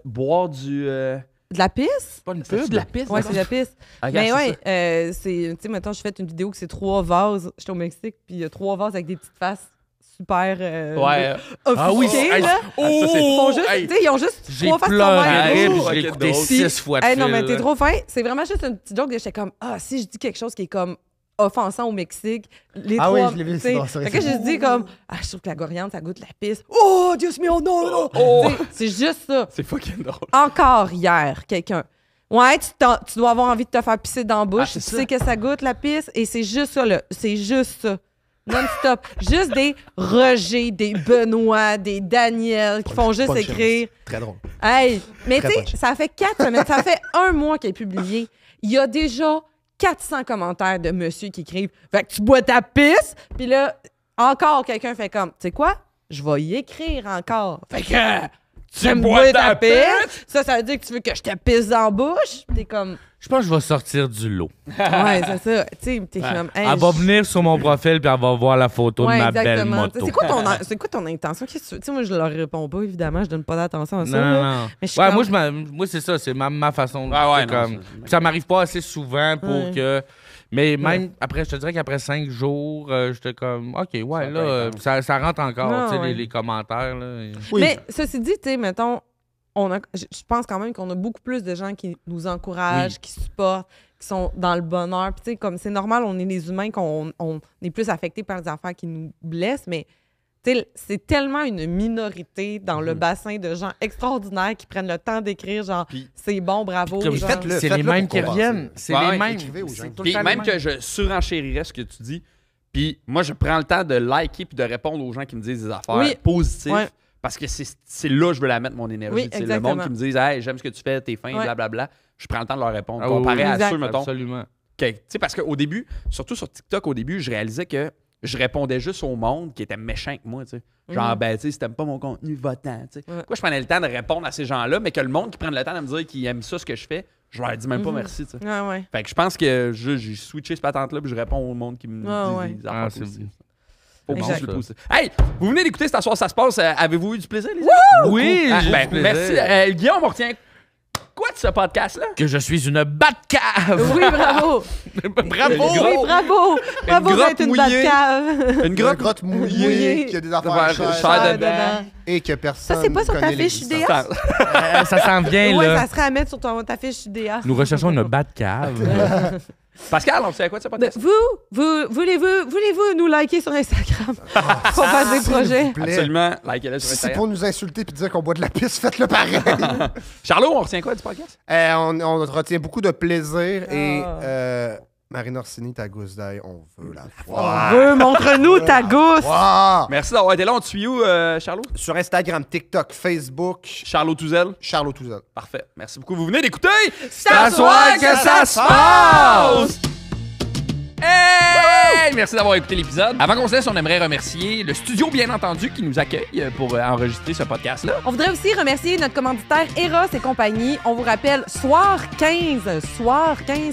Boire du. De la pisse? Pas une C'est de la pisse? Ouais, c'est de la pisse. Ah, Mais regarde, ouais, c'est... Tu sais, mettons, j'ai fait une vidéo que c'est 3 vases. J'étais au Mexique, puis il y a 3 vases avec des petites faces super... Ouais. Ah oui, offusquées, là. ça, c'est- Ils font juste... hey, Tu sais, ils ont juste J'ai 3 faces pleuré, sur puis même. je l'ai ok, écouté drôle. 6 fois de Hey, non, fil, mais t'es là. trop fin. C'est vraiment juste une petite joke de j'étais comme, si je dis quelque chose qui est comme offensant au Mexique, les Ah trois... oui, je l'ai vu, tu c'est sais, bon, c'est vrai, fait que c'est je dis comme, je trouve que la coriandre, ça goûte la pisse. Oh, Dieu mio, non, non! Oh! Tu sais, c'est juste ça. C'est fucking drôle. Encore hier, quelqu'un. Ouais, tu dois avoir envie de te faire pisser dans la bouche. c'est Tu ça. sais que ça goûte la pisse. Et c'est juste ça, là. C'est juste ça. Non-stop. Juste des Roger, des Benoît, des Daniel qui font juste Punch écrire. Très drôle. Hey, mais Très tu sais, punch. ça fait 4 semaines, ça fait 1 mois qu'il est publié. Il y a déjà 400 commentaires de monsieur qui écrivent « Fait que tu bois ta pisse! » Puis là, encore quelqu'un fait comme « Tu sais quoi? Je vais y écrire encore. » Fait que tu aimes boire ta pisse? Ça veut dire que tu veux que je te pisse dans la bouche? T'es comme Je pense que je vais sortir du lot. « Ouais, c'est ça. » Tu sais, t'es comme hey, Elle va venir sur mon profil puis elle va voir la photo Ouais, de ma belle exactement. moto. C'est quoi ton intention? Qu'est-ce que tu sais, moi, je leur réponds pas, évidemment. Je donne pas d'attention à ça. Non, là. non. Mais je suis Ouais, comme- moi, c'est ça, c'est ma façon. Ah ouais, c'est non, comme... c'est- Puis ça m'arrive pas assez souvent pour Ouais. que. Mais même après, je te dirais qu'après 5 jours, j'étais comme, OK, ouais, Ça là, peut être ça rentre encore, Ah, tu sais, ouais. les commentaires, là. Oui. Mais ceci dit, tu sais, mettons, je pense quand même qu'on a beaucoup plus de gens qui nous encouragent, Oui. qui supportent, qui sont dans le bonheur. Puis, tu sais, comme c'est normal, on est les humains, qu'on est plus affectés par des affaires qui nous blessent, mais tu sais, c'est tellement une minorité dans le bassin de gens extraordinaires qui prennent le temps d'écrire, genre, Puis- c'est bon, bravo. Comme genre. faites-le. C'est les mêmes qui pour reviennent. compenser. C'est Ouais, les mêmes. écrivez aux gens. C'est tout le Puis temps les même mêmes. que je surenchérirais ce que tu dis. Puis moi, je prends le temps de liker puis de répondre aux gens qui me disent des affaires Oui. positives. Ouais. Parce que c'est là que je veux la mettre, mon énergie. Oui, C'est le exactement. monde qui me dit hey, j'aime ce que tu fais, t'es fin, Ouais. blablabla. Je prends le temps de leur répondre. Ah oui, comparé oui, à exact. ceux, mettons. Absolument. Tu sais, parce qu'au début, surtout sur TikTok, au début, je réalisais que je répondais juste au monde qui était méchant que moi, tu sais. Genre, ben, tu sais, si t'aimes pas mon contenu, va-t'en, tu sais. Ouais. Pourquoi je prenais le temps de répondre à ces gens-là, mais que le monde qui prenne le temps de me dire qu'ils aiment ça, ce que je fais, je leur dis même pas merci, tu sais. Ouais, ouais. Fait que je pense que j'ai switché ce patente-là puis je réponds au monde qui me Ah, dit ouais. des affaires C'est positives. bon. Faut Exact. que je le pousse. Hey, vous venez d'écouter cet soir, ça se passe. Avez-vous eu du plaisir, les Oui, Ah, j'ai ben, du plaisir. merci. Guillaume, on retient quoi de ce podcast-là? Que je suis une Batcave. Oui, bravo! Bravo. Oui, bravo! Bravo grotte d'être une mouillée. Batcave! Une Grotte, grotte mouillée, mouillée. qui a des Faire affaires cher chères dedans. et que personne Ça, c'est pas sur ta connaît fiche l'existence. idéale? Ça s'en vient, Ouais, là. ça serait à mettre sur ta fiche idéale. Nous recherchons une Batcave. Pascal, on sait à quoi de ce Ben, podcast? voulez-vous nous liker sur Instagram? Qu'on fasse des S'il projets. vous plaît. Absolument. Likez-le sur Si c'est Instagram. pour nous insulter puis dire qu'on boit de la pisse, faites-le pareil. Charlot, on retient quoi du podcast? On retient beaucoup de plaisir et Ah. Marine Orsini, ta gousse d'ail, on veut la On voir. veut, montre-nous ta gousse! Wow! Merci d'avoir été là. On te suit où, Charlot? Sur Instagram, TikTok, Facebook, Charlot Touzel. Charlot Touzel. Parfait. Merci beaucoup. Vous venez d'écouter C'est à soir que ça se passe! Hey! Merci d'avoir écouté l'épisode. Avant qu'on se laisse, on aimerait remercier le studio, bien entendu, qui nous accueille pour enregistrer ce podcast-là. On voudrait aussi remercier notre commanditaire Eros et compagnie. On vous rappelle, soir 15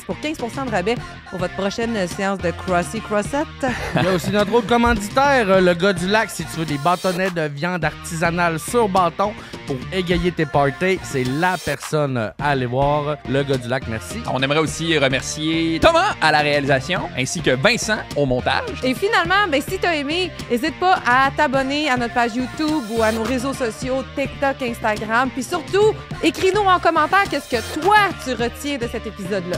pour 15% de rabais pour votre prochaine séance de Crossy Crossette. Il y a aussi notre autre commanditaire, le gars du lac. Si tu veux des bâtonnets de viande artisanale sur bâton pour égayer tes parties, c'est la personne à aller voir. Le gars du lac, merci. On aimerait aussi remercier Thomas à la réalisation, ainsi que Vincent au montage. Et finalement, ben, si t'as aimé, n'hésite pas à t'abonner à notre page YouTube ou à nos réseaux sociaux, TikTok, Instagram. Puis surtout, écris-nous en commentaire qu'est-ce que toi, tu retiens de cet épisode-là.